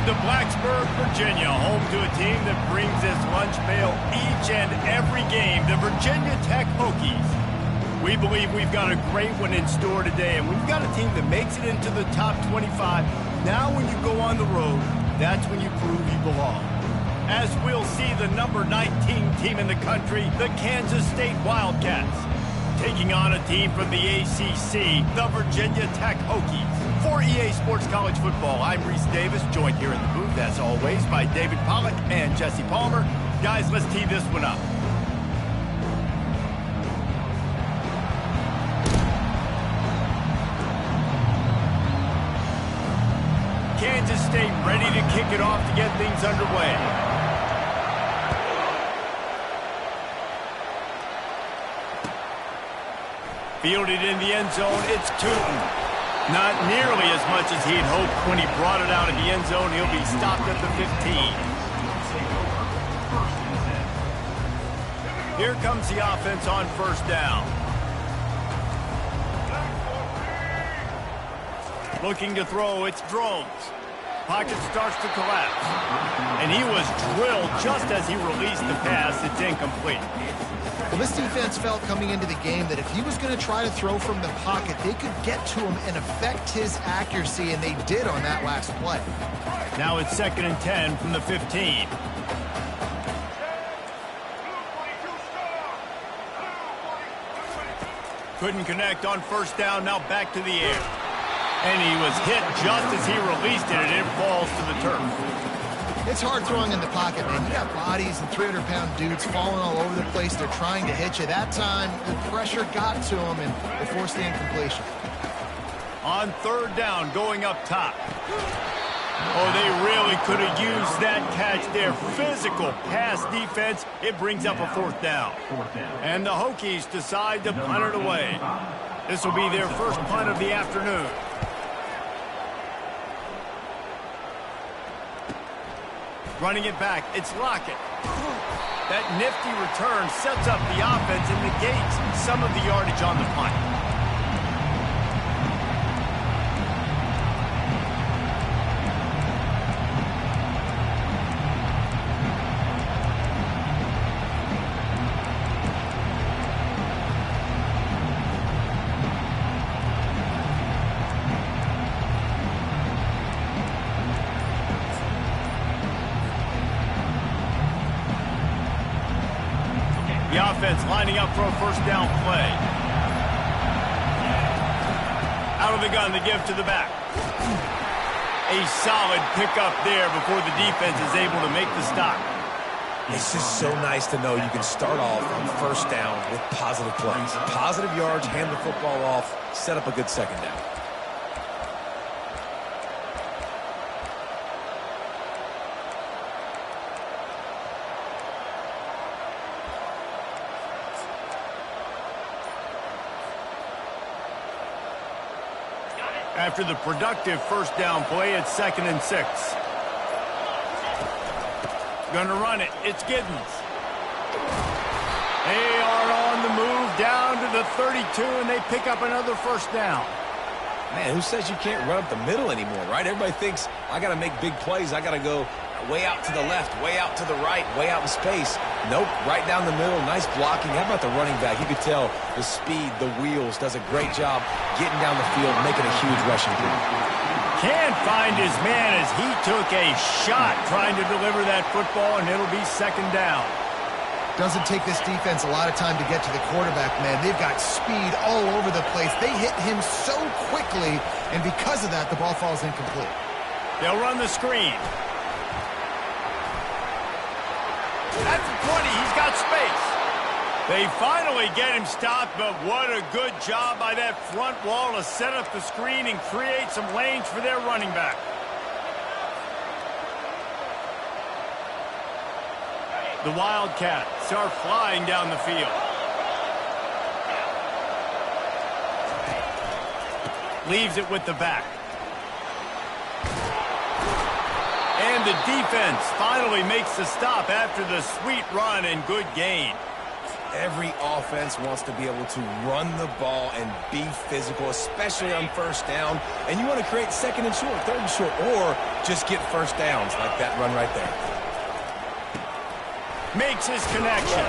to Blacksburg, Virginia, home to a team that brings this lunch pail each and every game, the Virginia Tech Hokies. We believe we've got a great one in store today, and we've got a team that makes it into the top 25. Now when you go on the road, that's when you prove you belong. As we'll see the number 19 team in the country, the Kansas State Wildcats, taking on a team from the ACC, the Virginia Tech Hokies. For EA Sports College Football, I'm Reese Davis, joined here in the booth, as always, by David Pollack and Jesse Palmer. Guys, let's tee this one up. Kansas State ready to kick it off to get things underway. Fielded in the end zone, it's Tootin. Not nearly as much as he'd hoped when he brought it out of the end zone. He'll be stopped at the 15. Here comes the offense on first down. Looking to throw, it's Drones. Pocket starts to collapse. And he was drilled just as he released the pass. It's incomplete. Well, this defense felt coming into the game that if he was going to try to throw from the pocket, they could get to him and affect his accuracy, and they did on that last play. Now it's 2nd and 10 from the 15. Couldn't connect on first down, now back to the air. And he was hit just as he released it, and it falls to the turf. It's hard throwing in the pocket, man. You got bodies and 300-pound dudes falling all over the place. They're trying to hit you. That time, the pressure got to him, and they forced the incompletion. On third down, going up top. Oh, they really could have used that catch there. Physical pass defense. It brings up a fourth down. And the Hokies decide to punt it away. This will be their first punt of the afternoon. Running it back, it's Lockett. That nifty return sets up the offense and negates some of the yardage on the punt. The offense lining up for a first down play. Out of the gun, the give to the back. A solid pickup there before the defense is able to make the stop. It's just so nice to know you can start off on first down with positive plays. Positive yards, hand the football off, set up a good second down. After the productive first down play, it's 2nd and 6. Gonna run it. It's Giddens. They are on the move down to the 32, and they pick up another first down. Man, who says you can't run up the middle anymore, right? Everybody thinks, I got to make big plays. I got to go way out to the left, way out to the right, way out in space. Nope, right down the middle, nice blocking. How about the running back? You could tell the speed, the wheels, does a great job getting down the field, making a huge rushing play. Can't find his man as he took a shot trying to deliver that football, and it'll be 2nd down. Doesn't take this defense a lot of time to get to the quarterback, man. They've got speed all over the place. They hit him so quickly, and because of that, the ball falls incomplete. They'll run the screen. At the 20, he's got space. They finally get him stopped, but what a good job by that front wall to set up the screen and create some lanes for their running back. The Wildcats are flying down the field. Leaves it with the back. And the defense finally makes the stop after the sweet run and good gain. Every offense wants to be able to run the ball and be physical, especially on first down. And you want to create second and short, third and short, or just get first downs like that run right there. Makes his connection.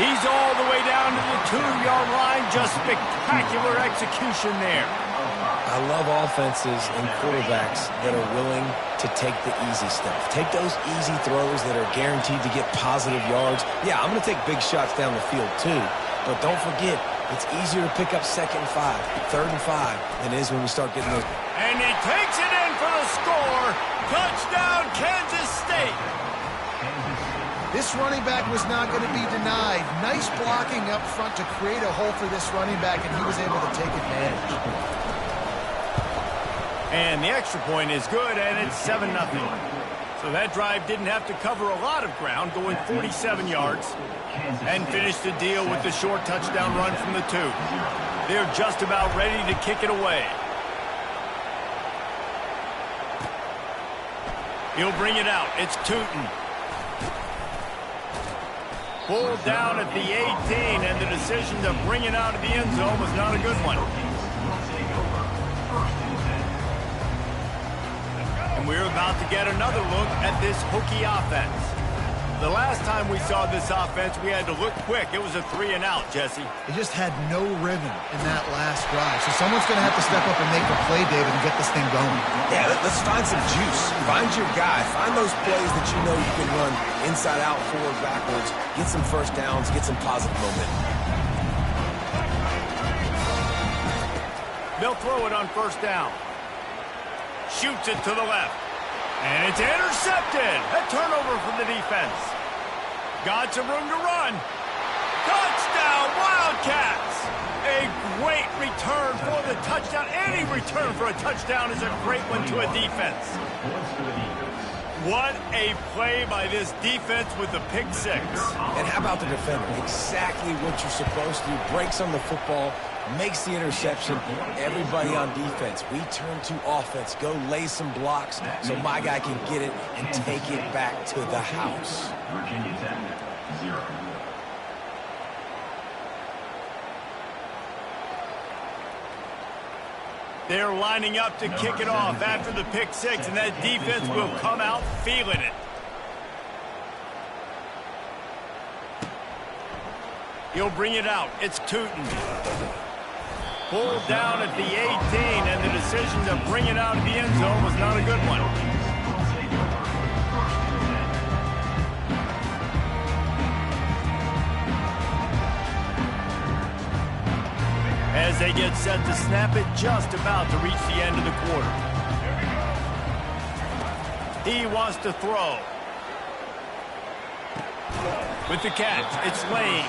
He's all the way down to the 2-yard line. Just spectacular execution there. I love offenses and quarterbacks that are willing to take the easy stuff. Take those easy throws that are guaranteed to get positive yards. Yeah, I'm going to take big shots down the field too. But don't forget, it's easier to pick up 2nd and 5, 3rd and 5 than it is when we start getting those. And he takes it in for the score. Touchdown, Kansas State. This running back was not going to be denied. Nice blocking up front to create a hole for this running back, and he was able to take advantage. And the extra point is good, and it's 7-0. So that drive didn't have to cover a lot of ground, going 47 yards, and finished the deal with the short touchdown run from the 2. They're just about ready to kick it away. He'll bring it out. It's Tootin. Pulled down at the 18, and the decision to bring it out of the end zone was not a good one. And we're about to get another look at this Hokie offense. The last time we saw this offense, we had to look quick. It was a 3-and-out, Jesse. They just had no rhythm in that last drive. So someone's going to have to step up and make a play, David, and get this thing going. Yeah, let's find some juice. Find your guy. Find those plays that you know you can run inside out, forward, backwards. Get some first downs. Get some positive momentum. They'll throw it on first down. Shoots it to the left. And it's intercepted. A turnover from the defense. Got some room to run. Touchdown, Wildcats. A great return for the touchdown. Any return for a touchdown is a great one to a defense. What a play by this defense with the pick 6. And how about the defender? Exactly what you're supposed to do. Breaks on the football, makes the interception. Everybody on defense, we turn to offense. Go lay some blocks so my guy can get it and take it back to the house. Virginia 10-0. They're lining up to kick it off after the pick 6, and that defense will come out feeling it. He'll bring it out. It's Tootin. Pulled down at the 18, and the decision to bring it out of the end zone was not a good one. As they get set to snap it, just about to reach the end of the quarter. He wants to throw. With the catch, it's Lane.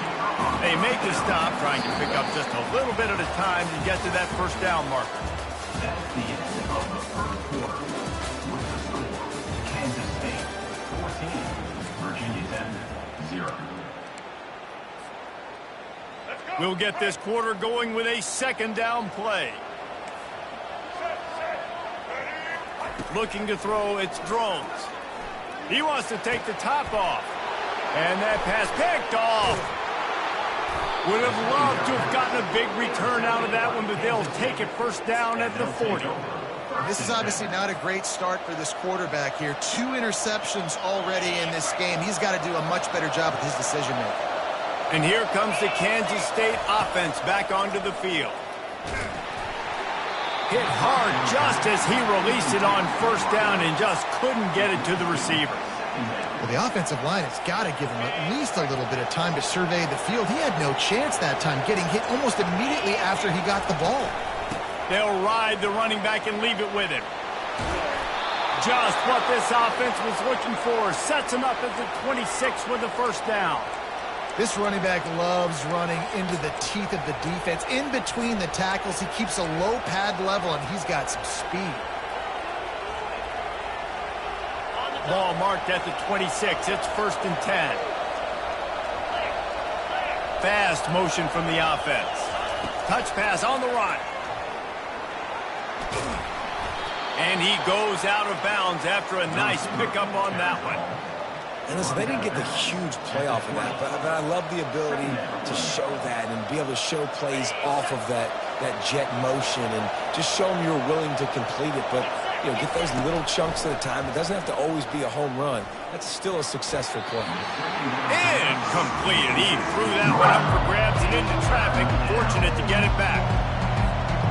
They make the stop, trying to pick up just a little bit at a time to get to that first down marker. That's the end of the first quarter. With the score, Kansas State 14, Virginia 10-0. We'll get this quarter going with a second down play. Looking to throw, it's Drones. He wants to take the top off. And that pass picked off. Would have loved to have gotten a big return out of that one, but they'll take it first down at the 40. This is obviously not a great start for this quarterback here. 2 interceptions already in this game. He's got to do a much better job with his decision-making. And here comes the Kansas State offense back onto the field. Hit hard just as he released it on first down and just couldn't get it to the receiver. Well, the offensive line has got to give him at least a little bit of time to survey the field. He had no chance that time, getting hit almost immediately after he got the ball. They'll ride the running back and leave it with him. Just what this offense was looking for. Sets him up at the 26 with the first down. This running back loves running into the teeth of the defense. In between the tackles, he keeps a low pad level, and he's got some speed. Ball marked at the 26. It's 1st and 10. Fast motion from the offense. Touch pass on the run. And he goes out of bounds after a nice pickup on that one. And listen, they didn't get the huge playoff in that, but I love the ability to show that and be able to show plays off of that jet motion and just show them you're willing to complete it. But, you know, get those little chunks at a time. It doesn't have to always be a home run. That's still a successful play. Incomplete. And he threw that one up for grabs and into traffic. Fortunate to get it back.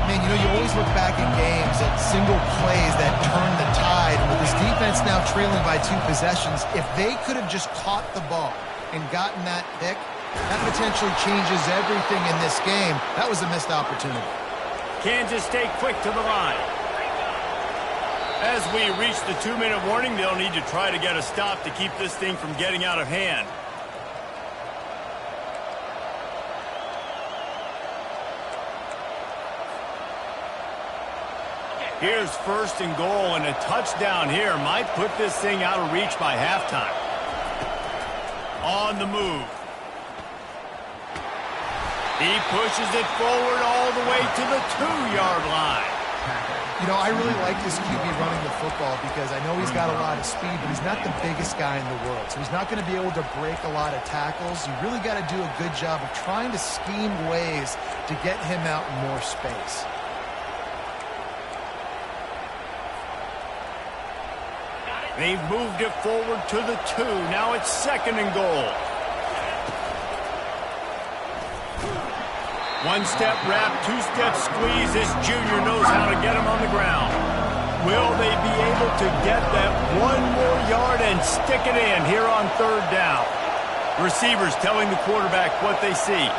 Man, you know, you always look back in games at single plays that turn the tide. With this defense now trailing by 2 possessions, if they could have just caught the ball and gotten that pick, that potentially changes everything in this game. That was a missed opportunity. Kansas stay quick to the line. As we reach the 2-minute warning, they'll need to try to get a stop to keep this thing from getting out of hand. Here's 1st and goal, and a touchdown here might put this thing out of reach by halftime. On the move. He pushes it forward all the way to the 2-yard line. You know, I really like this QB running the football because I know he's got a lot of speed, but he's not the biggest guy in the world. So he's not going to be able to break a lot of tackles. You really got to do a good job of trying to scheme ways to get him out in more space. They've moved it forward to the 2. Now it's 2nd and goal. 1-step wrap, 2-step squeeze. This junior knows how to get him on the ground. Will they be able to get that 1 more yard and stick it in here on 3rd down? Receivers telling the quarterback what they see.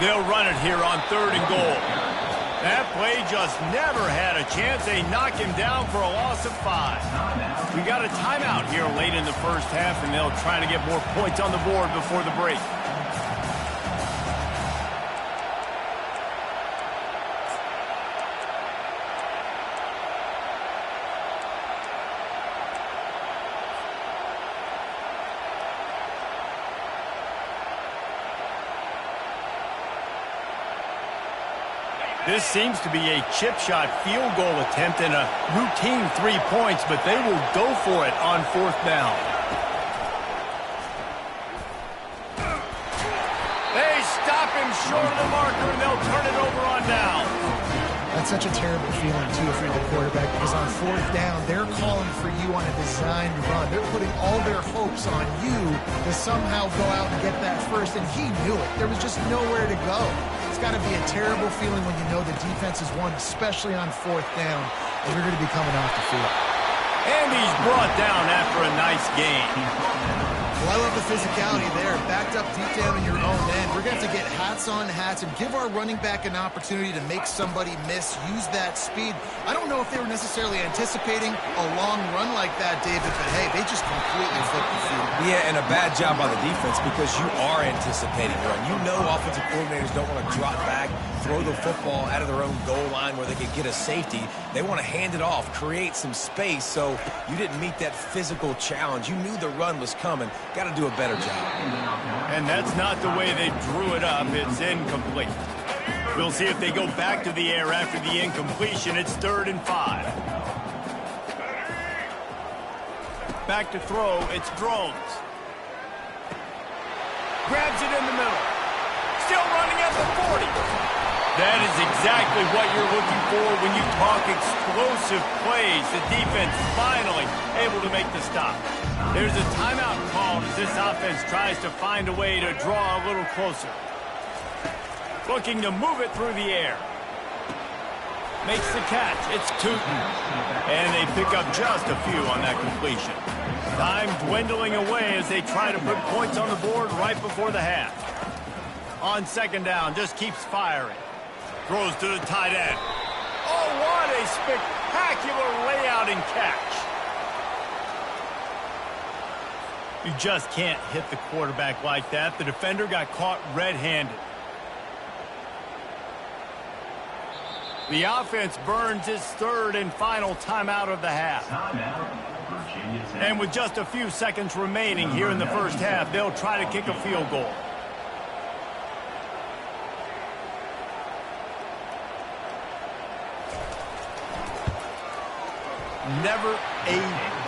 They'll run it here on 3rd and goal. That play just never had a chance. They knock him down for a loss of 5. We got a timeout here late in the first half, and they'll try to get more points on the board before the break. This seems to be a chip shot field goal attempt and a routine 3 points, but they will go for it on 4th down. They stop him short of the marker, and they'll turn it over on down. That's such a terrible feeling, too, if you're the quarterback, because on 4th down, they're calling for you on a designed run. They're putting all their hopes on you to somehow go out and get that first, and he knew it. There was just nowhere to go. It's got to be a terrible feeling when you know the defense has won, especially on 4th down, and you're going to be coming off the field. And he's brought down after a nice gain. Well, I love the physicality there. Backed up deep down in your own end. We're going to have to get hats on hats and give our running back an opportunity to make somebody miss, use that speed. I don't know if they were necessarily anticipating a long run like that, David, but hey, they just completely flipped the field. Yeah, and a bad job by the defense because you are anticipating run. You know offensive coordinators don't want to drop back, throw the football out of their own goal line where they could get a safety. They want to hand it off, create some space, so you didn't meet that physical challenge. You knew the run was coming. Got to do a better job. And that's not the way they drew it up. It's incomplete. We'll see if they go back to the air after the incompletion. It's 3rd and 5. Back to throw. It's Drones. Grabs it in the middle. Still running at the 40. That is exactly what you're looking for when you talk explosive plays. The defense finally able to make the stop. There's a timeout called as this offense tries to find a way to draw a little closer. Looking to move it through the air. Makes the catch. It's Tootin. And they pick up just a few on that completion. Time dwindling away as they try to put points on the board right before the half. On 2nd down, just keeps firing. Throws to the tight end. Oh, what a spectacular layout and catch. You just can't hit the quarterback like that. The defender got caught red-handed. The offense burns its 3rd and final timeout of the half. And with just a few seconds remaining here in the first half, they'll try to kick a field goal. never a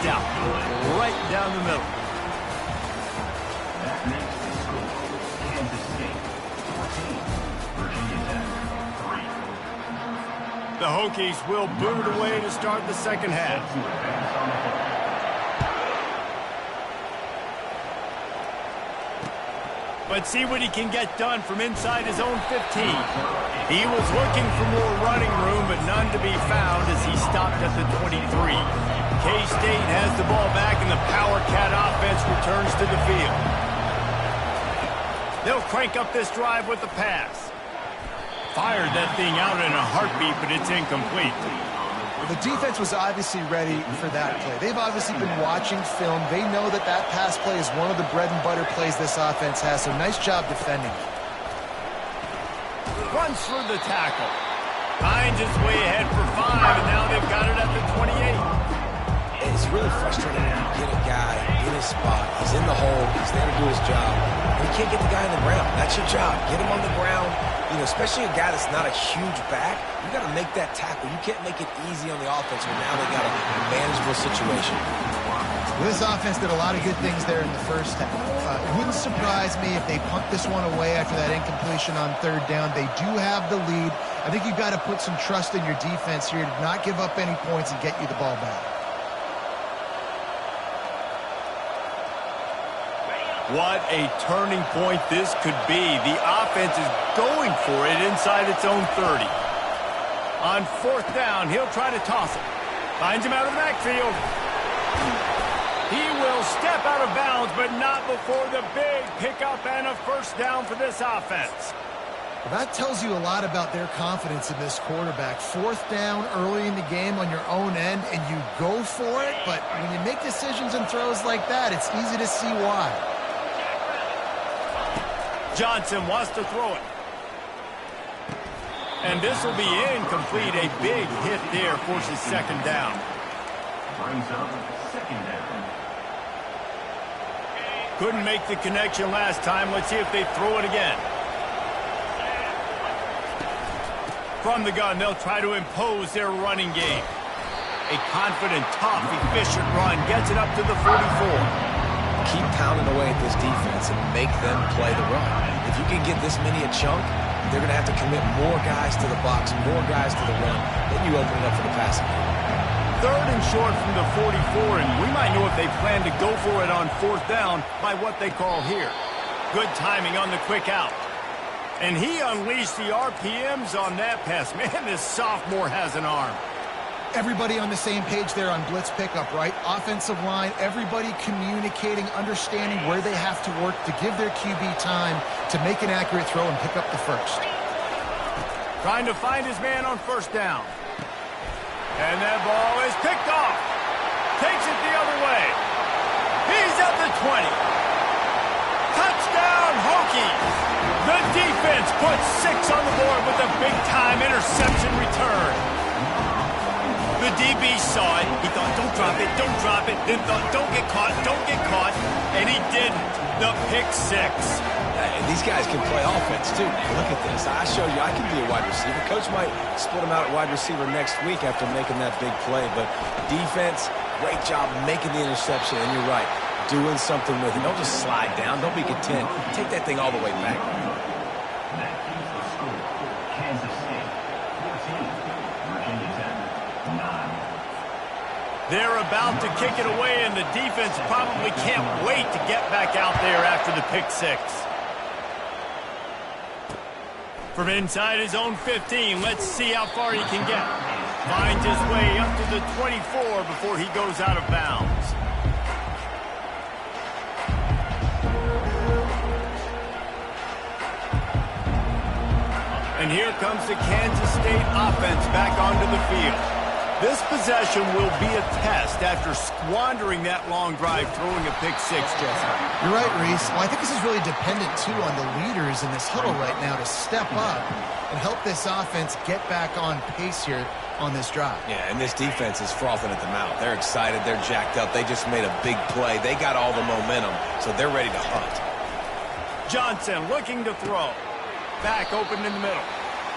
doubt. Right down the middle. That makes the score Kansas State 14, Virginia Tech 3. The Hokies will boot away to start the second half. To advance on the ball. But see what he can get done from inside his own 15. He was looking for more running room, but none to be found as he stopped at the 23. K-State has the ball back, and the Power Cat offense returns to the field. They'll crank up this drive with the pass. Fired that thing out in a heartbeat, but it's incomplete. The defense was obviously ready for that play. They've obviously been watching film. They know that that pass play is one of the bread and butter plays this offense has, so nice job defending. Runs through the tackle. Finds its way ahead for 5, and now they've got it at the 28. It's really frustrating when you get a guy in his spot. He's in the hole. He's there to do his job. And you can't get the guy on the ground. That's your job. Get him on the ground. You know, especially a guy that's not a huge back. You got to make that tackle. You can't make it easy on the offense when now they got a manageable situation. Well, this offense did a lot of good things there in the first half. It wouldn't surprise me if they punt this one away after that incompletion on third down. They do have the lead. I think you've got to put some trust in your defense here to not give up any points and get you the ball back. What a turning point this could be. The offense is going for it inside its own 30. On fourth down, he'll try to toss it. Finds him out of the backfield. He will step out of bounds, but not before the big pickup and a first down for this offense. Well, that tells you a lot about their confidence in this quarterback. Fourth down early in the game on your own end, and you go for it, but when you make decisions and throws like that, it's easy to see why. Johnson wants to throw it. And this will be incomplete. A big hit there forces second down. Brings up second down. Couldn't make the connection last time. Let's see if they throw it again. From the gun, they'll try to impose their running game. A confident, tough, efficient run gets it up to the 44. Keep pounding away at this defense and make them play the run. If you can get this many a chunk, they're going to have to commit more guys to the box, more guys to the run. Then you open it up for the passing game. Third and short from the 44, and we might know if they plan to go for it on fourth down by what they call here. Good timing on the quick out. And he unleashed the RPMs on that pass. Man, this sophomore has an arm. Everybody on the same page there on blitz pickup, right? Offensive line, everybody communicating, understanding where they have to work to give their QB time to make an accurate throw and pick up the first. Trying to find his man on first down. And that ball is picked off. Takes it the other way. He's at the 20. Touchdown, Hokies. The defense puts 6 on the board with a big-time interception return. The DB saw it. He thought, don't drop it, don't drop it. Then thought, don't get caught, don't get caught. And he didn't. The pick 6. These guys can play offense, too. Look at this. I show you I can be a wide receiver. Coach might split him out at wide receiver next week after making that big play. But defense, great job making the interception. And you're right, doing something with it. Don't just slide down. Don't be content. Take that thing all the way back. That is the score. Kansas State 14, Virginia Tech 9. They're about to kick it away, and the defense probably can't wait to get back out there after the pick 6. From inside his own 15, let's see how far he can get. Finds his way up to the 24 before he goes out of bounds. And here comes the Kansas State offense back onto the field. This possession will be a test after squandering that long drive, throwing a pick 6, Jesse. You're right, Reese. Well, I think this is really dependent, too, on the leaders in this huddle right now to step up and help this offense get back on pace here on this drive. Yeah, and this defense is frothing at the mouth. They're excited. They're jacked up. They just made a big play. They got all the momentum, so they're ready to hunt. Johnson looking to throw. Back open in the middle.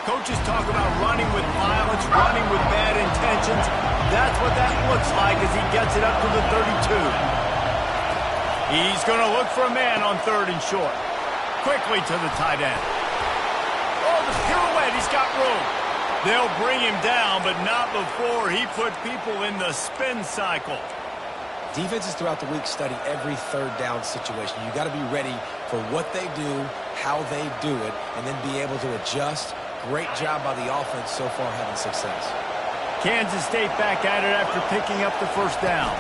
Coaches talk about running with violence, running with bad intentions. That's what that looks like. it up to the 32. He's going to look for a man on 3rd and short. Quickly to the tight end. Oh, the pirouette. He's got room. They'll bring him down, but not before he put people in the spin cycle. Defenses throughout the week study every 3rd down situation. You got to be ready for what they do, how they do it, and then be able to adjust. Great job by the offense so far having success. Kansas State back at it after picking up the 1st down.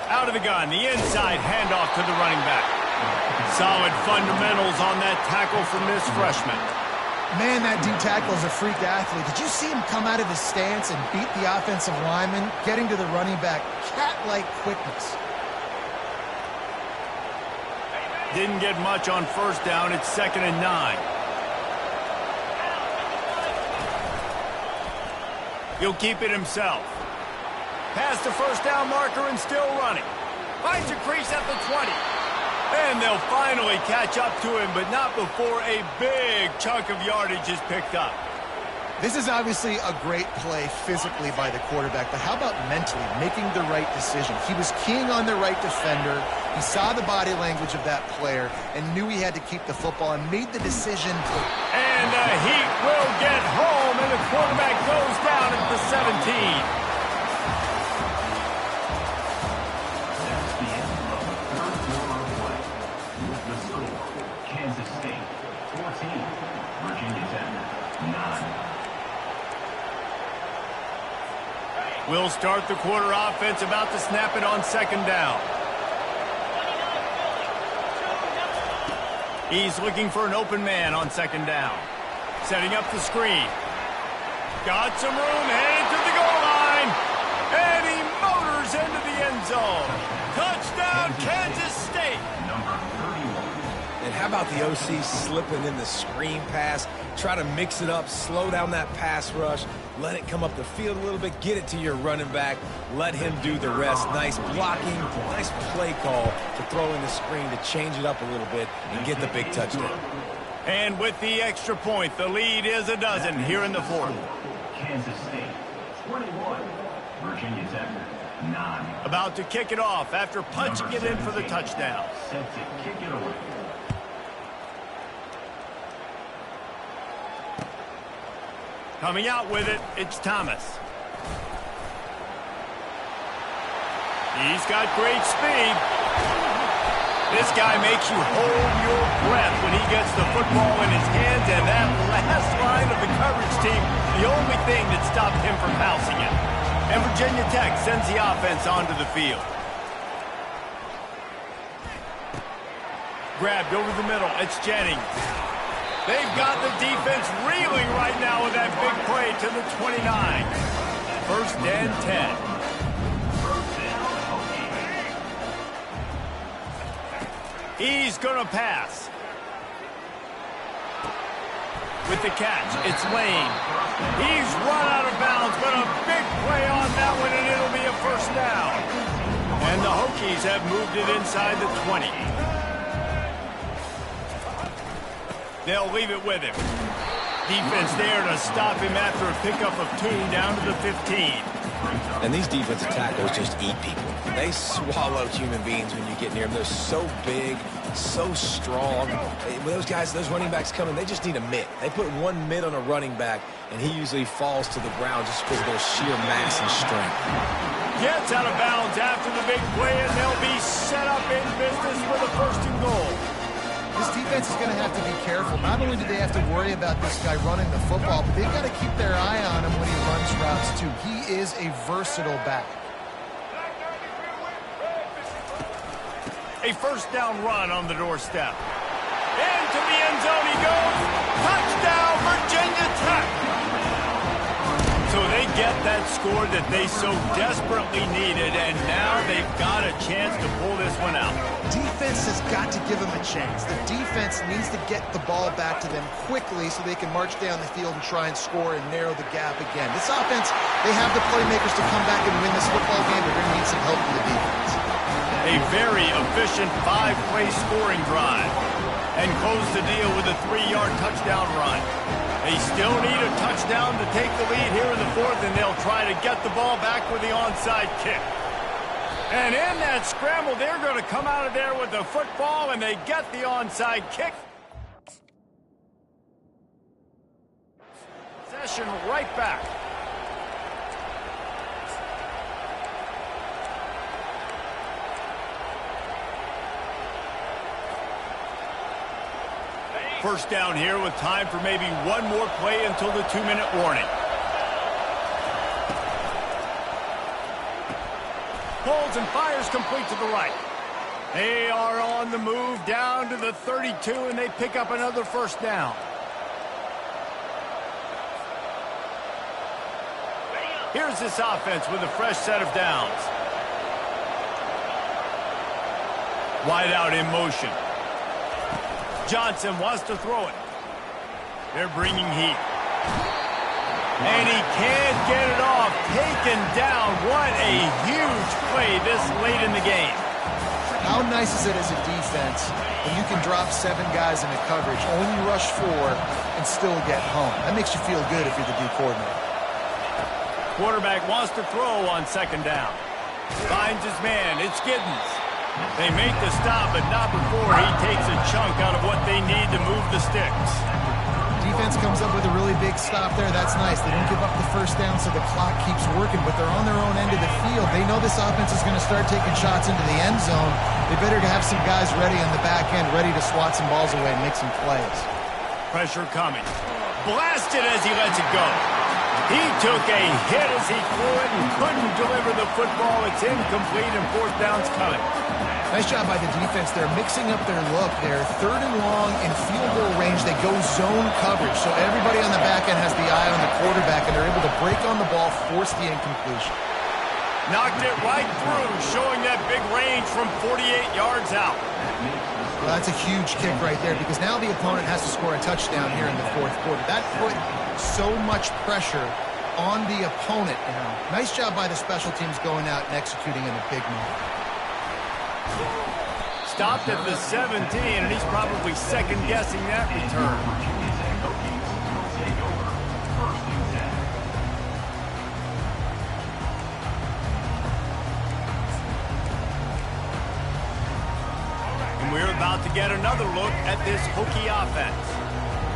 Out of the gun, the inside handoff to the running back. Solid fundamentals on that tackle from this freshman. Man, that D-tackle is a freak athlete. Did you see him come out of his stance and beat the offensive lineman, getting to the running back? Cat-like quickness. Didn't get much on 1st down. It's 2nd and 9. He'll keep it himself. Past the 1st down marker and still running. Finds a crease at the 20. And they'll finally catch up to him, but not before a big chunk of yardage is picked up. This is obviously a great play physically by the quarterback, but how about mentally making the right decision? He was keying on the right defender. He saw the body language of that player and knew he had to keep the football and made the decision. And the Heat will get home, and the quarterback goes down at the 17. We'll start the quarter offense, about to snap it on 2nd down. He's looking for an open man on 2nd down. Setting up the screen. Got some room, headed to the goal line. And he motors into the end zone. Touchdown, Kansas State. And how about the OC slipping in the screen pass? Try to mix it up, slow down that pass rush, let it come up the field a little bit, get it to your running back, let him do the rest. Nice blocking, nice play call to throw in the screen to change it up a little bit and get the big touchdown. And with the extra point, the lead is a dozen here in the 4th. Kansas State, 21. Virginia Tech, 9. About to kick it off after punching it in for the touchdown. Set to kick it away. Coming out with it, it's Thomas. He's got great speed. This guy makes you hold your breath when he gets the football in his hands, and that last line of the coverage team, the only thing that stopped him from pouncing it. And Virginia Tech sends the offense onto the field. Grabbed over the middle, it's Jennings. They've got the defense reeling right now with that big play to the 29. 1st and 10. He's going to pass. With the catch, it's Lane. He's run out of bounds, but a big play on that one, and it'll be a 1st down. And the Hokies have moved it inside the 20. They'll leave it with him. Defense there to stop him after a pickup of 2 down to the 15. And these defensive tackles just eat people. They swallow human beings when you get near them. They're so big, so strong. When those guys, those running backs come in, they just need a mitt. They put one mitt on a running back, and he usually falls to the ground just because of their sheer mass and strength. Gets out of bounds after the big play, and they'll be set up in business with a 1st and goal. This defense is going to have to be careful. Not only do they have to worry about this guy running the football, but they've got to keep their eye on him when he runs routes, too. He is a versatile back. A 1st down run on the doorstep. Into the end zone he goes. Touchdown, Virginia Tech. So they get that score that they so desperately needed, and now they've got a chance to pull this one out. Defense has got to give them a chance. The defense needs to get the ball back to them quickly so they can march down the field and try and score and narrow the gap again. This offense, they have the playmakers to come back and win this football game. They're going to need some help from the defense. A very efficient 5-play scoring drive. And close the deal with a 3-yard touchdown run. They still need a touchdown to take the lead here in the 4th, and they'll try to get the ball back with the onside kick. And in that scramble, they're going to come out of there with the football, and they get the onside kick. Possession right back. First down here with time for maybe one more play until the 2-minute warning. Pulls and fires complete to the right. They are on the move down to the 32, and they pick up another first down. Here's this offense with a fresh set of downs. Wide out in motion. Johnson wants to throw it. They're bringing heat. And he can't get it off. Taken down. What a huge play this late in the game. How nice is it as a defense when you can drop 7 guys into coverage, only rush 4, and still get home? That makes you feel good if you're the D coordinator. Quarterback wants to throw on second down. Finds his man. It's Giddens. They make the stop, but not before he takes a chunk out of what they need to move the sticks. Defense comes up with a really big stop there. That's nice. They don't give up the first down, so the clock keeps working, but they're on their own end of the field. They know this offense is going to start taking shots into the end zone. They better have some guys ready on the back end, ready to swat some balls away and make some plays. Pressure coming. Blasted as he lets it go. He took a hit as he threw it and couldn't deliver the football. It's incomplete, and fourth down's coming. Nice job by the defense. They're mixing up their look. They're third and long in field goal range. They go zone coverage, so everybody on the back end has the eye on the quarterback, and they're able to break on the ball, force the incompletion. Knocked it right through, showing that big range from 48 yards out. Well, that's a huge kick right there, because now the opponent has to score a touchdown here in the fourth quarter. That put so much pressure on the opponent now. Nice job by the special teams going out and executing in a big moment. Stopped at the 17, and he's probably second-guessing that return. And we're about to get another look at this Hokie offense.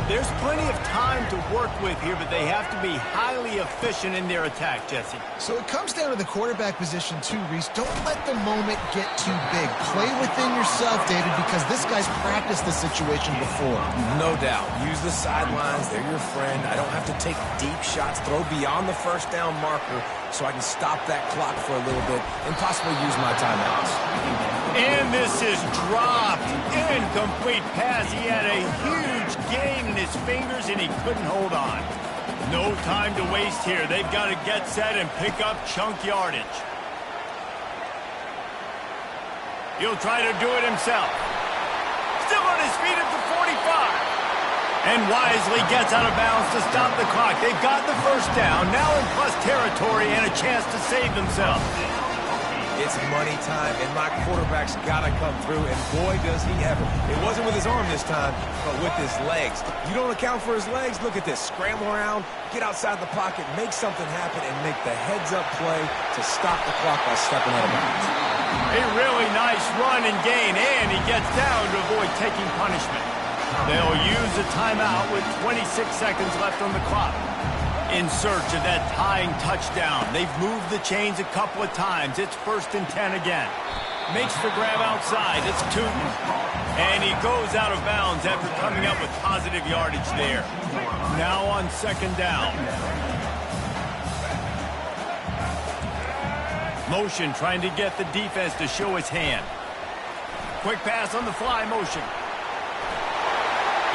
There's plenty of time to work with here, but they have to be highly efficient in their attack, Jesse. So it comes down to the quarterback position too, Reese. Don't let the moment get too big. Play within yourself, David, because this guy's practiced the situation before. No doubt. Use the sidelines. They're your friend. I don't have to take deep shots. Throw beyond the first down marker so I can stop that clock for a little bit and possibly use my timeouts. And this is dropped. Incomplete pass. He had a huge gain in his fingers, and he couldn't hold on. No time to waste here. They've got to get set and pick up chunk yardage. He'll try to do it himself. Still on his feet at the 45. And wisely gets out of bounds to stop the clock. They've got the first down, now in plus territory and a chance to save themselves. It's money time, and my quarterback's got to come through, and boy, does he ever. It wasn't with his arm this time, but with his legs. You don't account for his legs? Look at this. Scramble around, get outside the pocket, make something happen, and make the heads-up play to stop the clock by stepping out of bounds. A really nice run and gain, and he gets down to avoid taking punishment. They'll use a timeout with 26 seconds left on the clock. In search of that tying touchdown. They've moved the chains a couple of times. It's 1st and 10 again. Makes the grab outside. It's Tootin. And he goes out of bounds after coming up with positive yardage there. Now on second down. Motion trying to get the defense to show his hand. Quick pass on the fly motion.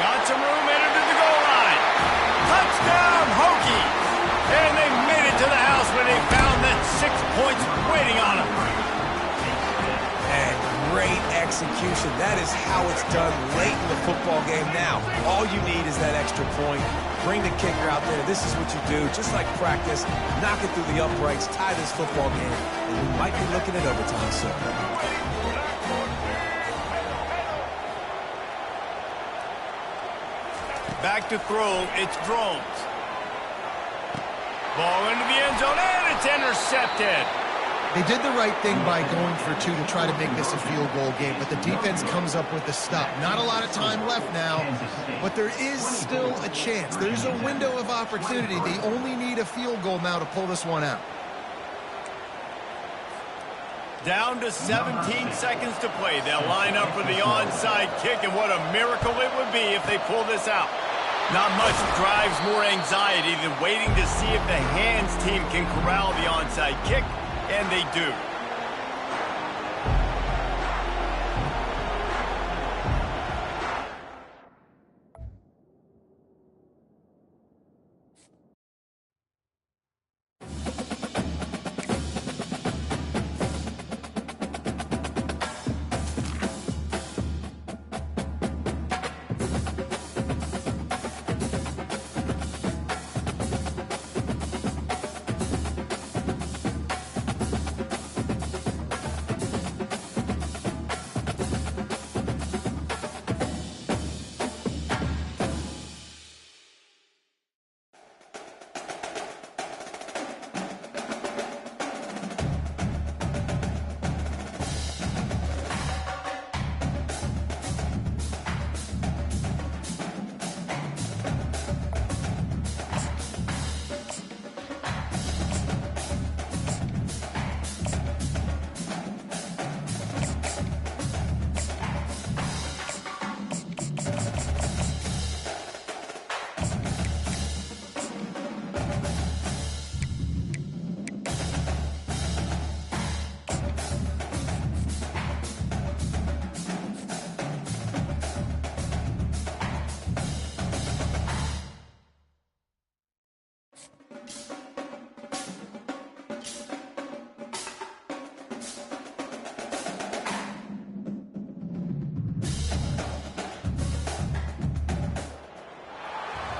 Got some room headed to the goal line. Touchdown, Hokies! And they made it to the house when they found that 6 points waiting on them. And great execution. That is how it's done late in the football game. Now, all you need is that extra point. Bring the kicker out there. This is what you do. Just like practice, knock it through the uprights, tie this football game, and we might be looking at overtime soon. Back to throw, it's Drones. Ball into the end zone, and it's intercepted. They did the right thing by going for 2 to try to make this a field goal game, but the defense comes up with the stop. Not a lot of time left now, but there is still a chance. There's a window of opportunity. They only need a field goal now to pull this one out. Down to 17 seconds to play. They'll line up for the onside kick, and what a miracle it would be if they pull this out. Not much drives more anxiety than waiting to see if the hands team can corral the onside kick, and they do.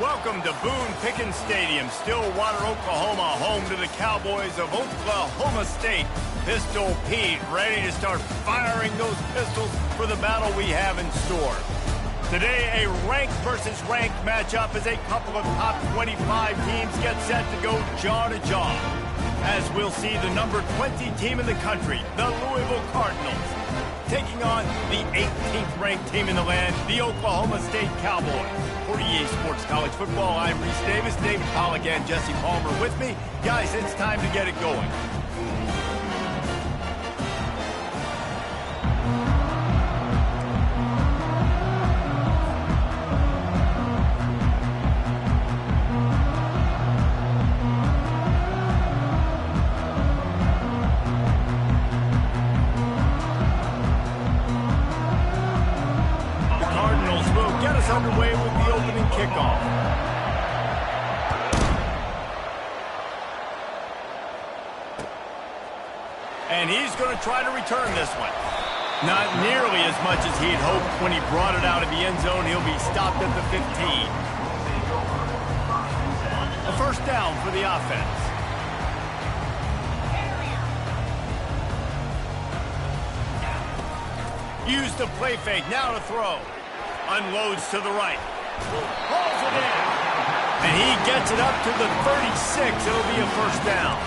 Welcome to Boone Pickens Stadium, Stillwater, Oklahoma, home to the Cowboys of Oklahoma State. Pistol Pete ready to start firing those pistols for the battle we have in store. Today, a ranked versus ranked matchup as a couple of top 25 teams get set to go jaw to jaw. As we'll see the number 20 team in the country, the Louisville Cardinals, taking on the 18th ranked team in the land, the Oklahoma State Cowboys. For EA Sports College Football, I'm Reese Davis, David Pollack and Jesse Palmer with me. Guys, it's time to get it going. Underway with the opening kickoff. And he's going to try to return this one. Not nearly as much as he'd hoped when he brought it out of the end zone. He'll be stopped at the 15. A first down for the offense. Use the play fake, now to throw. Unloads to the right. Pulls it in. And he gets it up to the 36. It'll be a first down.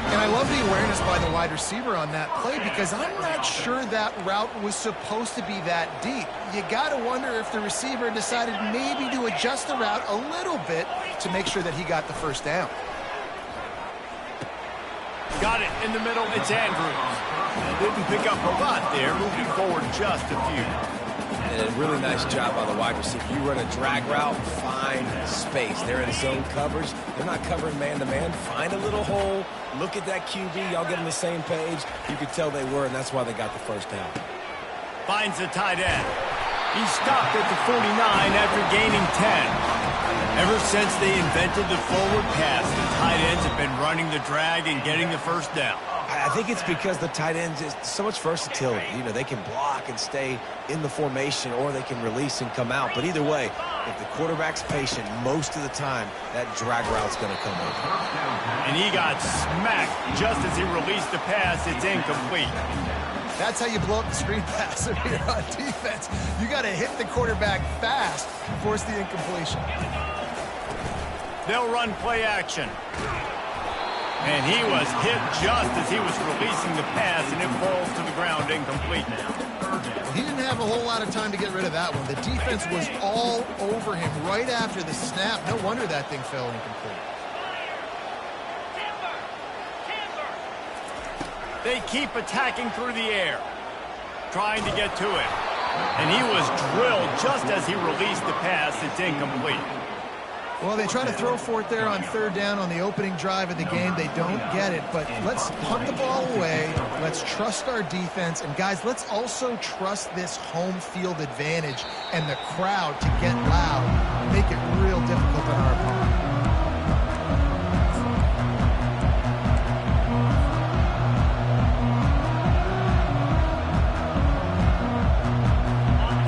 And I love the awareness by the wide receiver on that play because I'm not sure that route was supposed to be that deep. You got to wonder if the receiver decided maybe to adjust the route a little bit to make sure that he got the first down. Got it in the middle. It's Andrews. Didn't pick up a lot there. Moving forward just a few. And a really nice job by the wide receiver. You run a drag route, find space. They're in zone coverage. They're not covering man-to-man. Find a little hole. Look at that QB. Y'all get on the same page. You could tell they were, and that's why they got the first down. Finds the tight end. He stopped at the 49 after gaining 10. Ever since they invented the forward pass, the tight ends have been running the drag and getting the first down. I think it's because the tight ends is so much versatility. You know, they can block and stay in the formation, or they can release and come out. But either way, if the quarterback's patient, most of the time, that drag route's going to come over. And he got smacked just as he released the pass. It's incomplete. That's how you blow up the screen pass here on defense. You got to hit the quarterback fast, force the incompletion. They'll run play action. And he was hit just as he was releasing the pass, and it falls to the ground incomplete. He didn't have a whole lot of time to get rid of that one. The defense was all over him right after the snap. No wonder that thing fell incomplete. They keep attacking through the air, trying to get to it. And he was drilled just as he released the pass. It's incomplete. Well, they try to throw for it there on third down on the opening drive of the game. They don't get it, but let's punt the ball away. Let's trust our defense. And, guys, let's also trust this home field advantage and the crowd to get loud, make it real difficult on our opponent.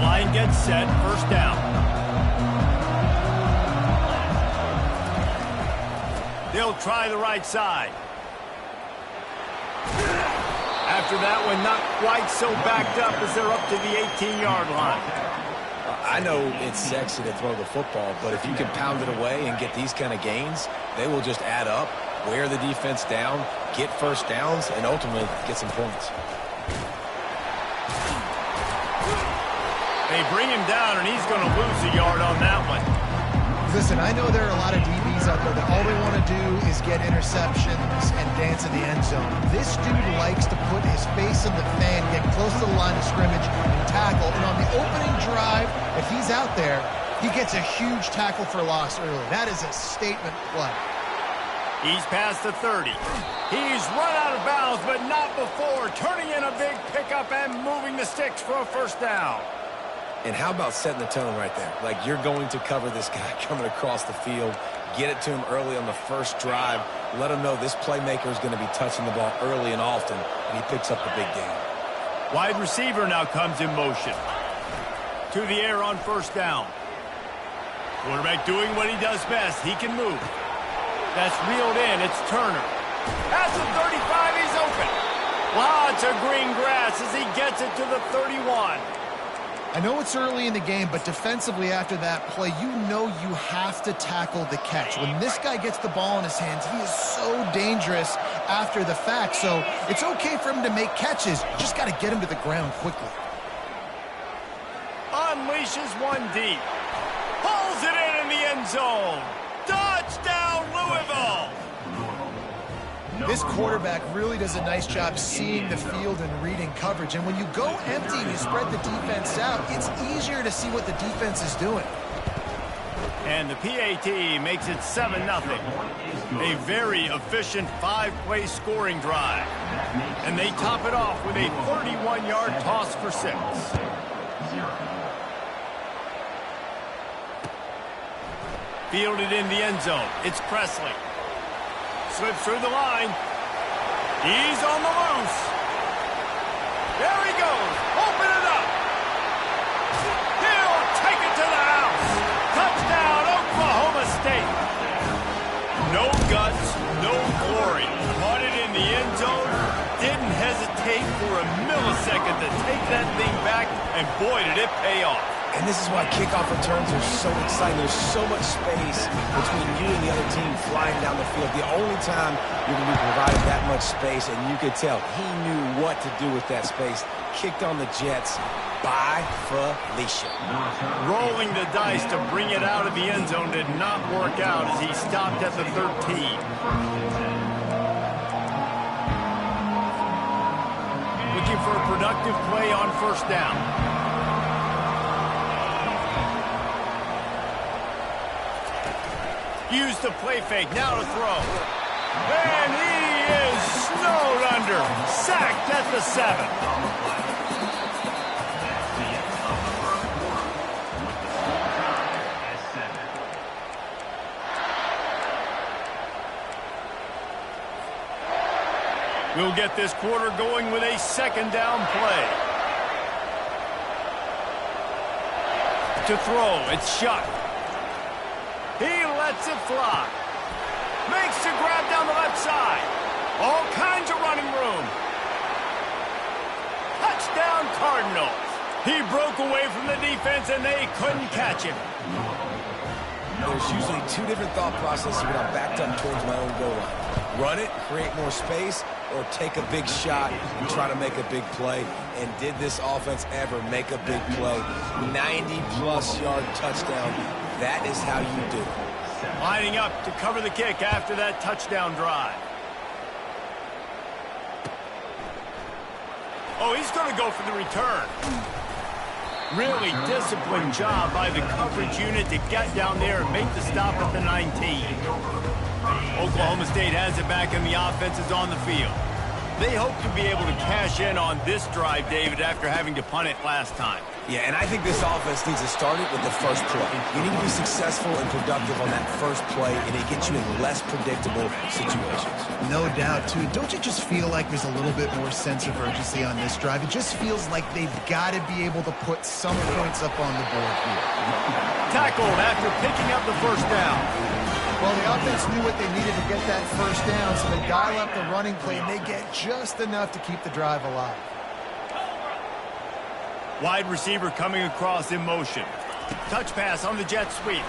Line gets set, first down. They'll try the right side. After that one, not quite so backed up as they're up to the 18-yard line. I know it's sexy to throw the football, but if you can pound it away and get these kind of gains, they will just add up, wear the defense down, get first downs, and ultimately get some points. They bring him down, and he's going to lose a yard on that one. Listen, I know there are a lot of DBs out there that all they want to do is get interceptions and dance in the end zone. This dude likes to put his face in the fan, get close to the line of scrimmage, and tackle. And on the opening drive, if he's out there, he gets a huge tackle for loss early. That is a statement play. He's past the 30. He's run out of bounds, but not before, turning in a big pickup and moving the sticks for a first down. And how about setting the tone right there? Like, you're going to cover this guy coming across the field, get it to him early on the first drive, let him know this playmaker is going to be touching the ball early and often, and he picks up the big game. Wide receiver now comes in motion. To the air on first down. Quarterback doing what he does best. He can move. That's reeled in. It's Turner. At the 35, he's open. Lots of green grass as he gets it to the 31. I know it's early in the game, but defensively after that play, you know you have to tackle the catch. When this guy gets the ball in his hands, he is so dangerous after the fact. So it's okay for him to make catches. You just got to get him to the ground quickly. Unleashes one deep. Pulls it in the end zone. Touchdown, Louisville! This quarterback really does a nice job seeing the field and reading coverage. And when you go empty and you spread the defense out, it's easier to see what the defense is doing. And the PAT makes it 7-0. A very efficient 5-play scoring drive. And they top it off with a 31-yard toss for 6. Fielded in the end zone. It's Presley. Slips through the line. He's on the loose. There he goes. Open it up. He'll take it to the house. Touchdown, Oklahoma State. No guts, no glory. Caught it in the end zone. Didn't hesitate for a millisecond to take that thing back. And boy, did it pay off. And this is why kickoff returns are so exciting. There's so much space between you and the other team flying down the field. The only time you're going to be provided that much space, and you could tell he knew what to do with that space. Kicked on the Jets by Felicia. Rolling the dice to bring it out of the end zone did not work out as he stopped at the 13. Looking for a productive play on first down. Use the play fake, now to throw. And he is snowed under. Sacked at the 7. We'll get this quarter going with a second down play. To throw, it's Shuck. He lets it fly. Makes the grab down the left side. All kinds of running room. Touchdown, Cardinals. He broke away from the defense, and they couldn't catch him. There's usually two different thought processes when I'm backed up towards my own goal line. Run it, create more space, or take a big shot and try to make a big play. And did this offense ever make a big play? 90-plus yard touchdown. That is how you do it. Lining up to cover the kick after that touchdown drive. Oh, he's going to go for the return. Really disciplined job by the coverage unit to get down there and make the stop at the 19. Oklahoma State has it back and the offense is on the field. They hope to be able to cash in on this drive, David, after having to punt it last time. Yeah, and I think this offense needs to start it with the first play. You need to be successful and productive on that first play, and it gets you in less predictable situations. No doubt, too. Don't you just feel like there's a little bit more sense of urgency on this drive? It just feels like they've got to be able to put some points up on the board here. Tackled after picking up the first down. Well, the offense knew what they needed to get that first down, so they dial up the running play, and they get just enough to keep the drive alive. Wide receiver coming across in motion. Touch pass on the jet sweep.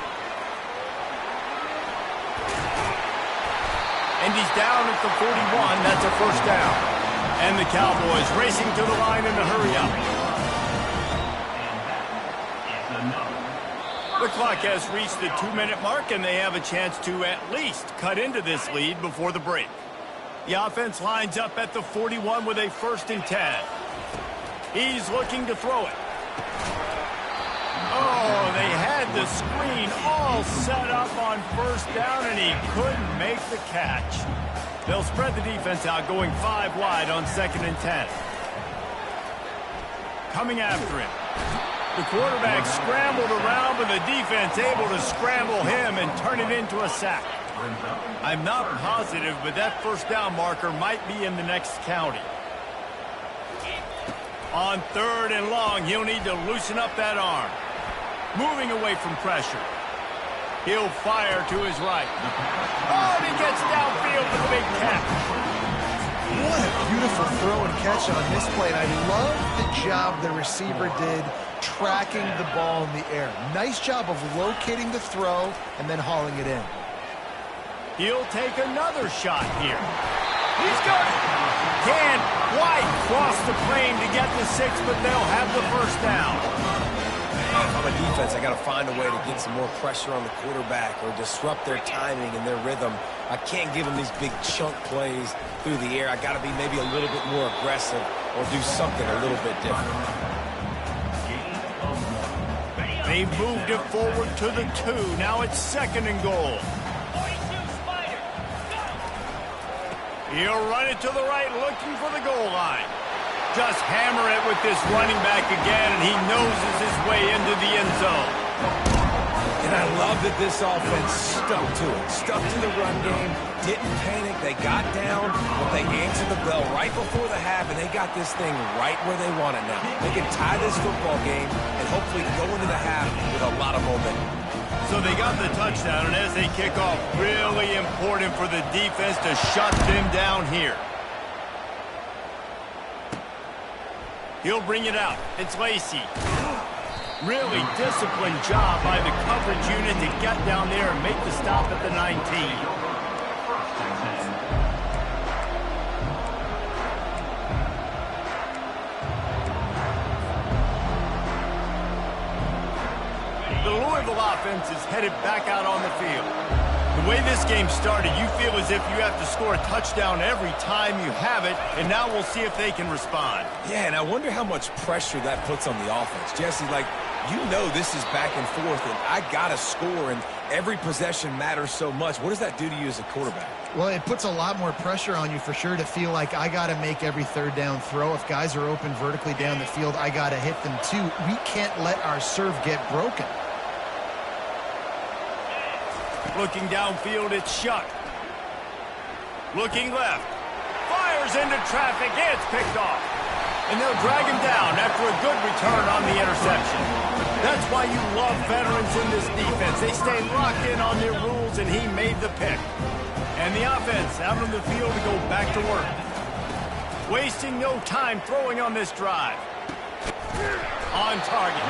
And he's down at the 41. That's a first down. And the Cowboys racing to the line in a hurry up. The clock has reached the 2-minute mark, and they have a chance to at least cut into this lead before the break. The offense lines up at the 41 with a 1st and 10. He's looking to throw it. Oh, they had the screen all set up on first down, and he couldn't make the catch. They'll spread the defense out, going 5 wide on 2nd and 10. Coming after him. The quarterback scrambled around, but the defense able to scramble him and turn it into a sack. I'm not positive, but that first down marker might be in the next county. On 3rd and long, he'll need to loosen up that arm. Moving away from pressure. He'll fire to his right. Oh, and he gets downfield with a big catch. What a beautiful throw and catch on this play. And I love the job the receiver did tracking the ball in the air. Nice job of locating the throw and then hauling it in. He'll take another shot here. He's got it. Can White cross the plane to get the 6, but they'll have the first down. If I'm a defense, I got to find a way to get some more pressure on the quarterback or disrupt their timing and their rhythm. I can't give them these big chunk plays through the air. I got to be maybe a little bit more aggressive or do something a little bit different. They moved it forward to the 2. Now it's 2nd and goal. He'll run it to the right, looking for the goal line. Just hammer it with this running back again, and he noses his way into the end zone. And I love that this offense stuck to it. Stuck to the run game, didn't panic. They got down, but they answered the bell right before the half, and they got this thing right where they want it now. They can tie this football game and hopefully go into the half with a lot of momentum. So they got the touchdown, and as they kick off, really important for the defense to shut them down here. He'll bring it out. It's Lacey. Really disciplined job by the coverage unit to get down there and make the stop at the 19. The Louisville offense is headed back out on the field. The way this game started, you feel as if you have to score a touchdown every time you have it, and now we'll see if they can respond. Yeah, and I wonder how much pressure that puts on the offense. Jesse, like, you know this is back and forth, and I got to score, and every possession matters so much. What does that do to you as a quarterback? Well, it puts a lot more pressure on you for sure to feel like I got to make every 3rd down throw. If guys are open vertically down the field, I got to hit them too. We can't let our serve get broken. Looking downfield, it's Shuck. Looking left. Fires into traffic. It's picked off. And they'll drag him down after a good return on the interception. That's why you love veterans in this defense. They stay locked in on their rules, and he made the pick. And the offense out on the field to go back to work. Wasting no time throwing on this drive. On target.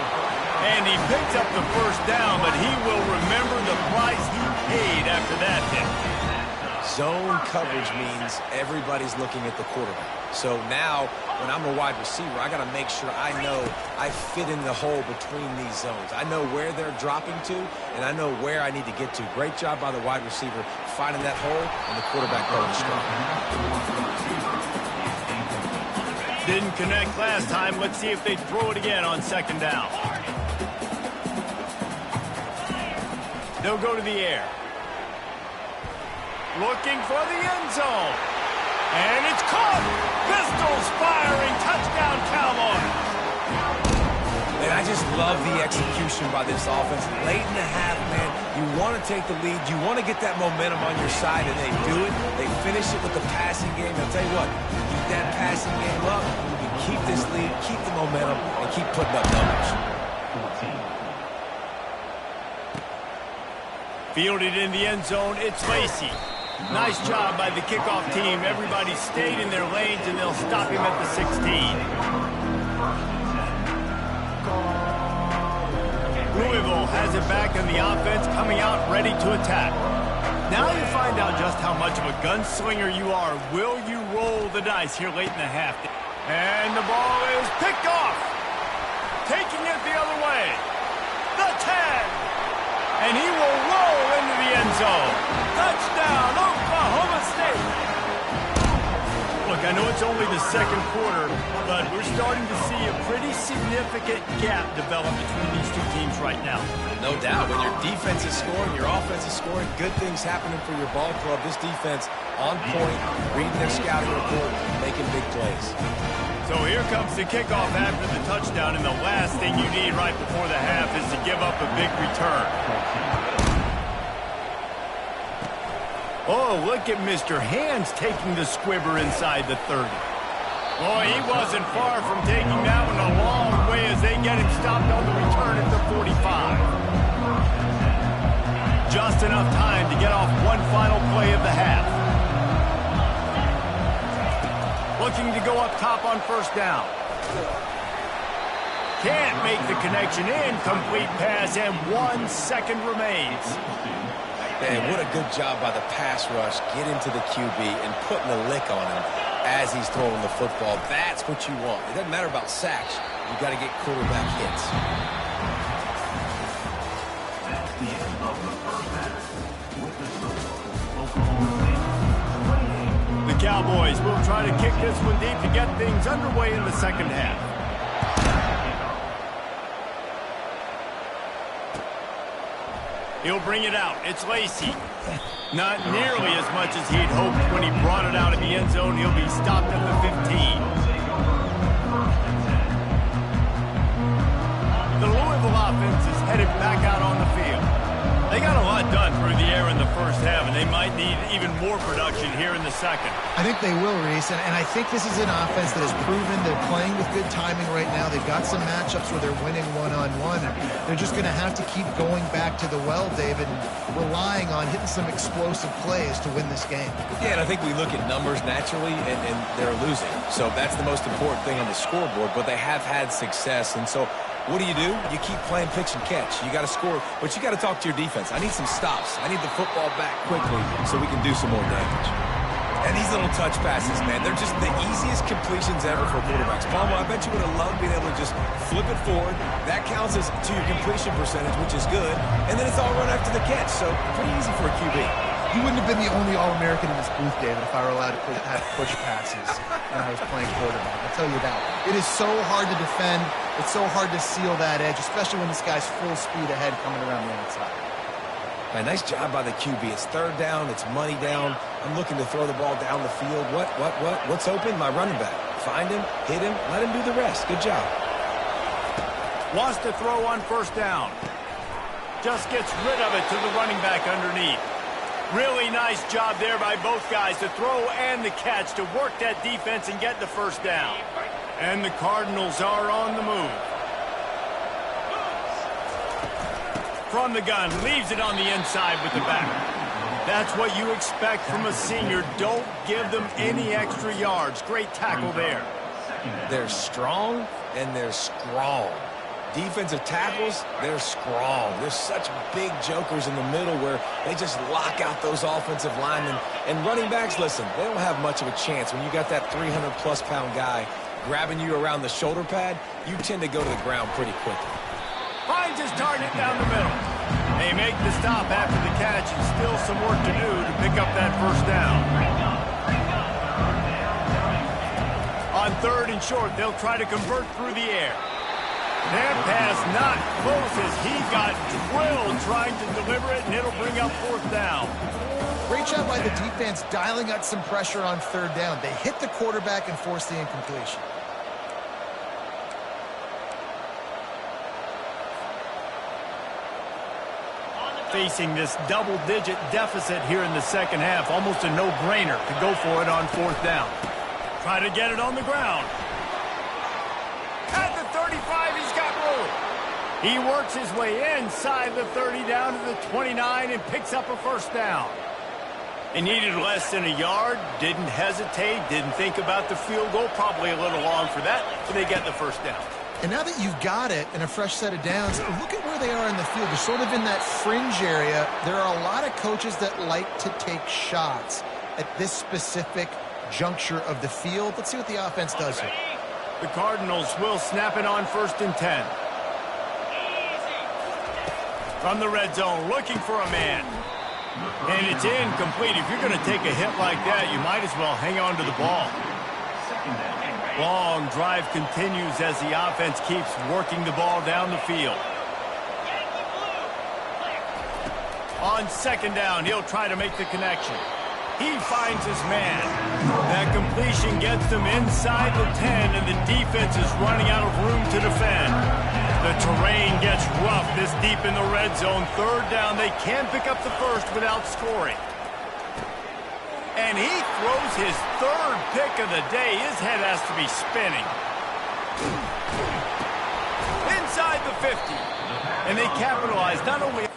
And he picks up the first down, but he will remember the price he paid after that hit. Zone coverage means everybody's looking at the quarterback. So now, when I'm a wide receiver, I got to make sure I know I fit in the hole between these zones. I know where they're dropping to, and I know where I need to get to. Great job by the wide receiver finding that hole, and the quarterback going strong. Didn't connect last time. Let's see if they throw it again on second down. They'll go to the air. Looking for the end zone. And it's caught. Pistols firing. Touchdown, Cowboys. And I just love the execution by this offense. Late in the half, man, you want to take the lead. You want to get that momentum on your side, and they do it. They finish it with the passing game. I'll tell you what, keep that passing game up. You keep this lead, keep the momentum, and keep putting up numbers. Fielded in the end zone, it's Lacy. Nice job by the kickoff team. Everybody stayed in their lanes, and they'll stop him at the 16. Louisville has it back in the offense, coming out ready to attack. Now you find out just how much of a gunslinger you are. Will you roll the dice here late in the half? And the ball is picked off. Taking it the other way. The 10. And he will roll into the end zone. Touchdown, Oklahoma State. Look, I know it's only the second quarter, but we're starting to see a pretty significant gap develop between these two teams right now. No doubt. When your defense is scoring, your offense is scoring, good things happening for your ball club. This defense on point, reading their scouting report, making big plays. So here comes the kickoff after the touchdown, and the last thing you need right before the half is to give up a big return. Oh, look at Mr. Hands taking the squibber inside the 30. Boy, he wasn't far from taking that one a long way as they get him stopped on the return at the 45. Just enough time to get off one final play of the half. Looking to go up top on first down. Can't make the connection. Incomplete pass, and 1 second remains. Man, what a good job by the pass rush. Get into the QB and putting a lick on him as he's throwing the football. That's what you want. It doesn't matter about sacks. You've got to get quarterback hits. That's the end of the first half. With the score, Oklahoma State 28. The Cowboys will try to kick this one deep to get things underway in the second half. He'll bring it out. It's Lacy. Not nearly as much as he'd hoped when he brought it out in the end zone. He'll be stopped at the 15. The Louisville offense is headed back out on the field. They got a lot done through the air in the first half, and they might need even more production here in the second. I think they will, Reese, and I think this is an offense that has proven they're playing with good timing right now. They've got some matchups where they're winning one-on-one, and they're just going to have to keep going back to the well, David, and relying on hitting some explosive plays to win this game. Yeah, and I think we look at numbers naturally, and they're losing. So that's the most important thing on the scoreboard, but they have had success, and so what do? You keep playing pitch and catch. You got to score, but you got to talk to your defense. I need some stops. I need the football back quickly so we can do some more damage. And these little touch passes, man, they're just the easiest completions ever for quarterbacks. Palmer, I bet you would have loved being able to just flip it forward. That counts as to your completion percentage, which is good. And then it's all run after the catch, so pretty easy for a QB. You wouldn't have been the only All-American in this booth, David, if I were allowed to have push passes when I was playing quarterback. I'll tell you that. It is so hard to defend. It's so hard to seal that edge, especially when this guy's full speed ahead coming around the outside. Man, nice job by the QB. It's third down. It's money down. I'm looking to throw the ball down the field. What's open? My running back. Find him, hit him, let him do the rest. Good job. Wants to throw on first down. Just gets rid of it to the running back underneath. Really nice job there by both guys to throw and the catch to work that defense and get the first down. And the Cardinals are on the move. From the gun, leaves it on the inside with the back. That's what you expect from a senior. Don't give them any extra yards. Great tackle there. They're strong and they're strong. Defensive tackles, they're strong. They're such big jokers in the middle where they just lock out those offensive linemen. And running backs, listen, they don't have much of a chance. When you got that 300-plus pound guy grabbing you around the shoulder pad, you tend to go to the ground pretty quickly. Finds his target down the middle. They make the stop after the catch and still some work to do to pick up that first down. On 3rd and short, they'll try to convert through the air. That pass not close as he got drilled trying to deliver it, and it'll bring up 4th down. Great job by the defense dialing out some pressure on 3rd down. They hit the quarterback and forced the incompletion. Facing this double-digit deficit here in the second half, almost a no-brainer to go for it on 4th down. Try to get it on the ground. At the 35, he's got room. He works his way inside the 30 down to the 29 and picks up a first down. They needed less than a yard, didn't hesitate, didn't think about the field goal, probably a little long for that, but they get the first down. And now that you've got it and a fresh set of downs, look at where they are in the field. They're sort of in that fringe area. There are a lot of coaches that like to take shots at this specific juncture of the field. Let's see what the offense does here. The Cardinals will snap it on 1st and 10. From the red zone, looking for a man. And it's incomplete. If you're going to take a hit like that, you might as well hang on to the ball. Long drive continues as the offense keeps working the ball down the field. On 2nd down, he'll try to make the connection. He finds his man. That completion gets them inside the 10, and the defense is running out of room to defend. The terrain gets rough this deep in the red zone. 3rd down, they can't pick up the first without scoring. And he throws his 3rd pick of the day. His head has to be spinning. Inside the 50. And they capitalize not only...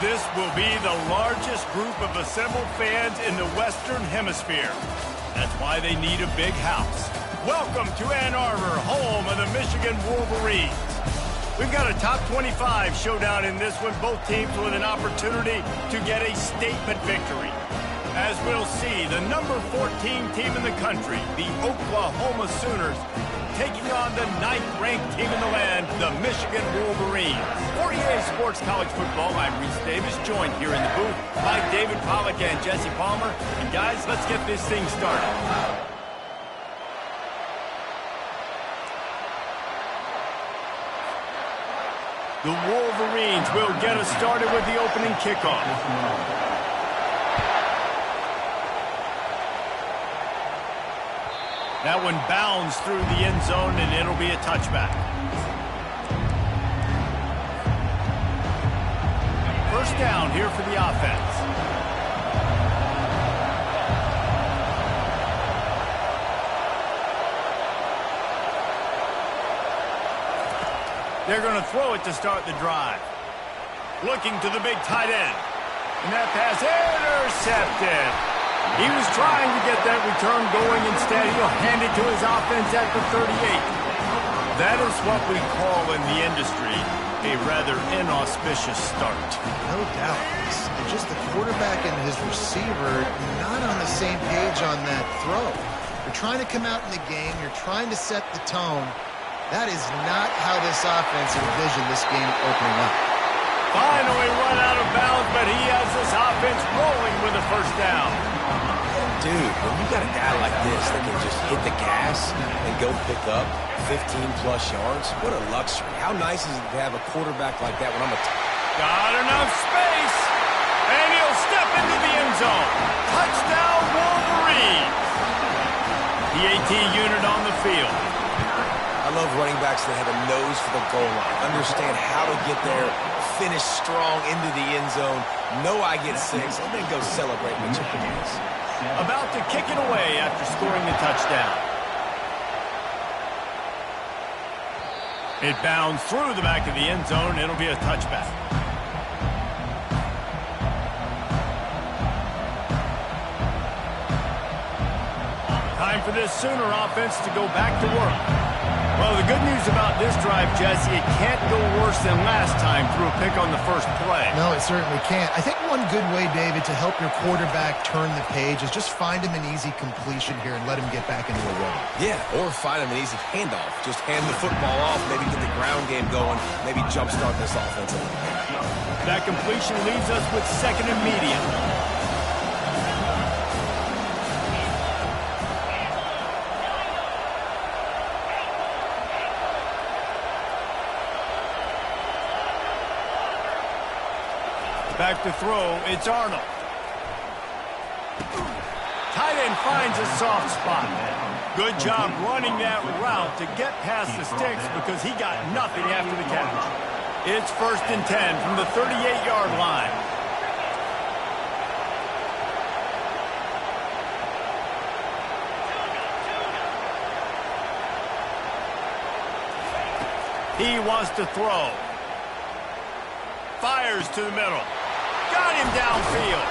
This will be the largest group of assembled fans in the Western Hemisphere. That's why they need a big house. Welcome to Ann Arbor, home of the Michigan Wolverines. We've got a top 25 showdown in this one, both teams with an opportunity to get a statement victory. As we'll see, the number 14 team in the country, the Oklahoma Sooners, taking on the 9th-ranked team in the land, the Michigan Wolverines. For EA Sports College Football, I'm Reese Davis, joined here in the booth by David Pollack and Jesse Palmer. And guys, let's get this thing started. The Wolverines will get us started with the opening kickoff. That one bounds through the end zone, and it'll be a touchback. First down here for the offense. They're going to throw it to start the drive. Looking to the big tight end. And that pass intercepted. He was trying to get that return going. Instead, he'll hand it to his offense at the 38. That is what we call in the industry a rather inauspicious start. No doubt. It's just the quarterback and his receiver not on the same page on that throw. You're trying to come out in the game. You're trying to set the tone. That is not how this offense envisioned this game opening up. Finally run out of bounds, but he has this offense rolling with a first down. Dude, when you got a guy like this that can just hit the gas and go pick up 15-plus yards, what a luxury. How nice is it to have a quarterback like that when I'm a Got enough space. And he'll step into the end zone. Touchdown, Wolverines. The AT unit on the field. I love running backs that have a nose for the goal line. Understand how to get there, finish strong into the end zone, know I get 6, and then go celebrate with your boys. About to kick it away after scoring the touchdown. It bounds through the back of the end zone. It'll be a touchback. Time for this Sooner offense to go back to work. Well, the good news about this drive, Jesse, it can't go worse than last time through a pick on the first play. No, it certainly can't. I think one good way, David, to help your quarterback turn the page is just find him an easy completion here and let him get back into a rhythm. Yeah, or find him an easy handoff. Just hand the football off, maybe get the ground game going, maybe jumpstart this offense a little bit. That completion leaves us with 2nd and medium. Back to throw, it's Arnold. Tight end finds a soft spot. Good job running that route to get past the sticks because he got nothing after the catch. It's 1st and 10 from the 38-yard line. He wants to throw. Fires to the middle. Got him downfield.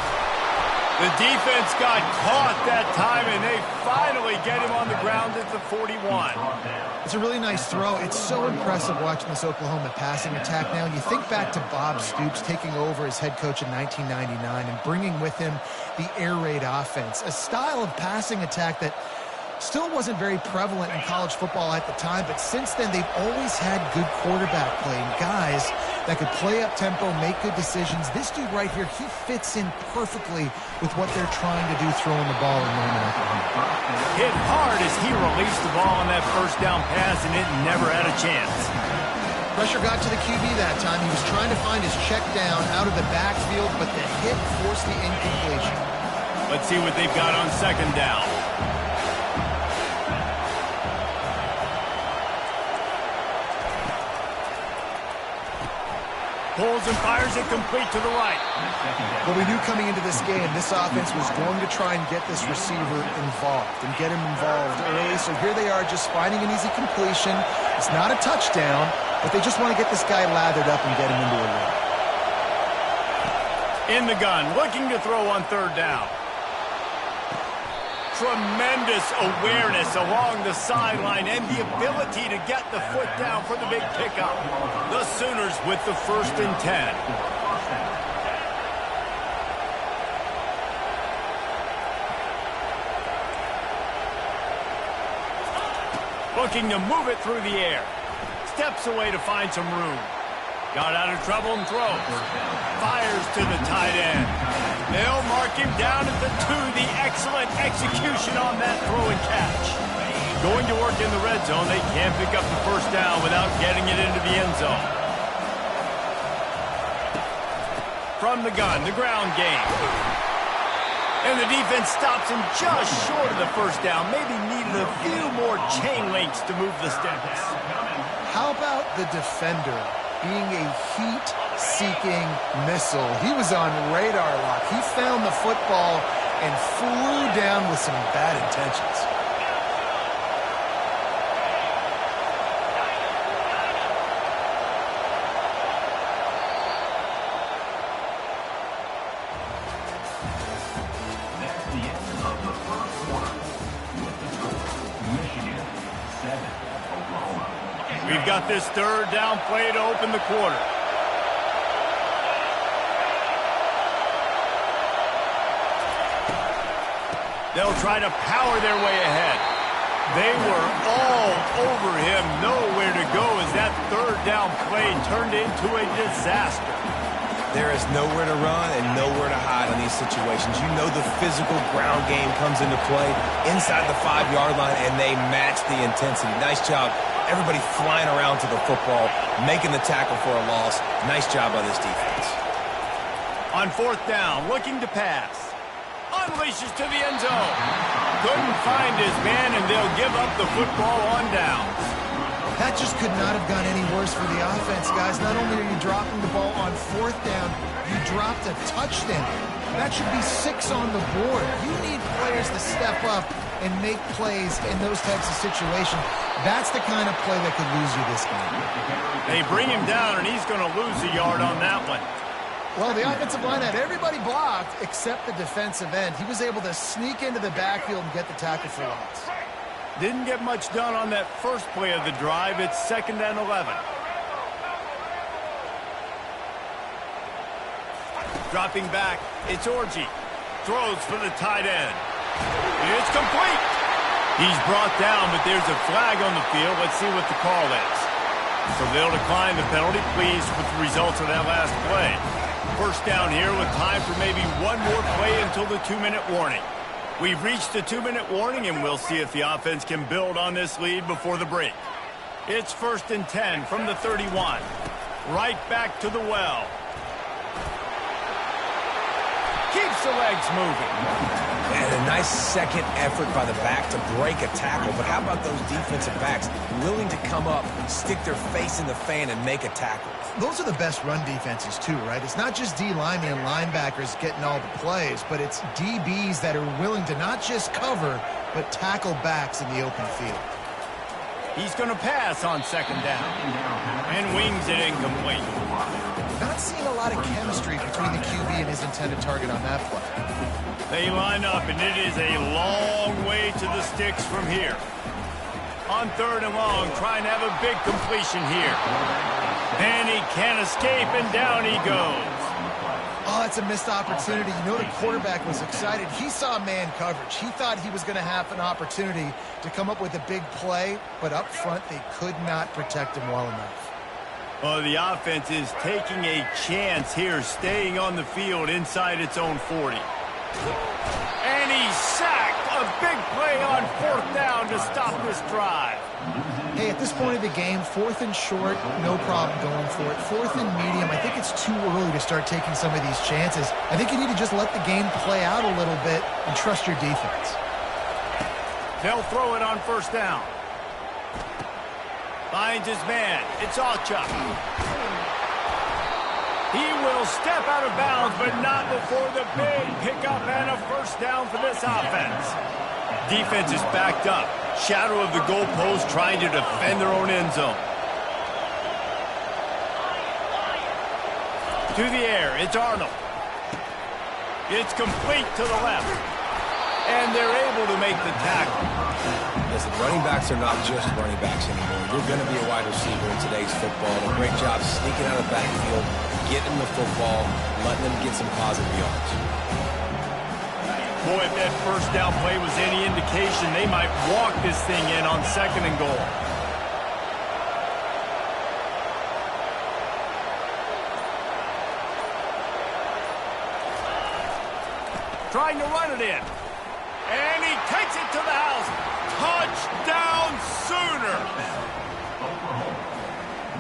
The defense got caught that time, and they finally get him on the ground at the 41. It's a really nice throw. It's so impressive watching this Oklahoma passing attack now. And you think back to Bob Stoops taking over as head coach in 1999 and bringing with him the air raid offense, a style of passing attack that still wasn't very prevalent in college football at the time, but since then they've always had good quarterback play and guys that could play up tempo, make good decisions. This dude right here, he fits in perfectly with what they're trying to do throwing the ball in Norman, Oklahoma. Hit hard as he released the ball on that first down pass, and it never had a chance. Pressure got to the QB that time. He was trying to find his check down out of the backfield, but the hit forced the incompletion. Let's see what they've got on 2nd down. Pulls and fires it complete to the right. Well, we knew coming into this game, this offense was going to try and get this receiver involved and get him involved early. So here they are just finding an easy completion. It's not a touchdown, but they just want to get this guy lathered up and get him into a rhythm. In the gun, looking to throw on 3rd down. Tremendous awareness along the sideline and the ability to get the foot down for the big pickup. The Sooners with the 1st and 10. Looking to move it through the air. Steps away to find some room. Got out of trouble and throws. Fires to the tight end. They'll mark him down at the 2. The excellent execution on that throw and catch. Going to work in the red zone. They can't pick up the 1st down without getting it into the end zone. From the gun, the ground game. And the defense stops him just short of the 1st down. Maybe needed a few more chain links to move the sticks. How about the defender being a heat-seeking missile? He was on radar lock. He found the football and flew down with some bad intentions. That's the end of the 1st quarter. With the score, Michigan 7, Oklahoma. We've got this 3rd down play to open the quarter. They'll try to power their way ahead. They were all over him, nowhere to go as that 3rd down play turned into a disaster. There is nowhere to run and nowhere to hide in these situations. You know the physical ground game comes into play inside the 5-yard line, and they match the intensity. Nice job Everybody flying around to the football, making the tackle for a loss. Nice job by this defense. On fourth down, looking to pass. Unleashes to the end zone. Couldn't find his man, and they'll give up the football on downs. That just could not have gone any worse for the offense, guys. Not only are you dropping the ball on fourth down, you dropped a touchdown. That should be 6 on the board. You need players to step up and make plays in those types of situations. That's the kind of play that could lose you this game. They bring him down, and he's going to lose a yard on that one. Well, the offensive line had everybody blocked except the defensive end. He was able to sneak into the backfield and get the tackle for loss. Didn't get much done on that first play of the drive. It's 2nd and 11. Dropping back, it's Orji. Throws for the tight end. It's complete. He's brought down, but there's a flag on the field. Let's see what the call is. So they'll decline the penalty. Pleased with the results of that last play. First down here with time for maybe one more play until the 2-minute warning. We've reached the 2-minute warning, and we'll see if the offense can build on this lead before the break. It's 1st and 10 from the 31. Right back to the well. Keeps the legs moving. And a nice second effort by the back to break a tackle. But how about those defensive backs willing to come up, stick their face in the fan, and make a tackle? Those are the best run defenses too, right? It's not just D linemen and linebackers getting all the plays, but it's DBs that are willing to not just cover, but tackle backs in the open field. He's going to pass on 2nd down. And wings it incomplete. Not seeing a lot of chemistry between the QB and his intended target on that play. They line up, and it is a long way to the sticks from here. On 3rd and long, trying to have a big completion here. And he can't escape, and down he goes. Oh, that's a missed opportunity. You know the quarterback was excited. He saw man coverage. He thought he was going to have an opportunity to come up with a big play, but up front they could not protect him well enough. Well, the offense is taking a chance here, staying on the field inside its own 40. And he's sacked. A big play on 4th down to stop this drive. Hey, at this point of the game, 4th and short, no problem going for it. 4th and medium, I think it's too early to start taking some of these chances. I think you need to just let the game play out a little bit and trust your defense. They'll throw it on 1st down. Finds his man. It's Achuk. He will step out of bounds, but not before the big pickup and a 1st down for this offense. Defense is backed up. Shadow of the goalpost trying to defend their own end zone. To the air, it's Arnold. It's complete to the left. And they're able to make the tackle. Listen, running backs are not just running backs anymore. You're going to be a wide receiver in today's football. A great job sneaking out of the backfield, getting the football, letting them get some positive yards. Boy, if that 1st down play was any indication, they might walk this thing in on 2nd and goal. Trying to run it in. And he takes it to the house. Touchdown Sooner. Oklahoma,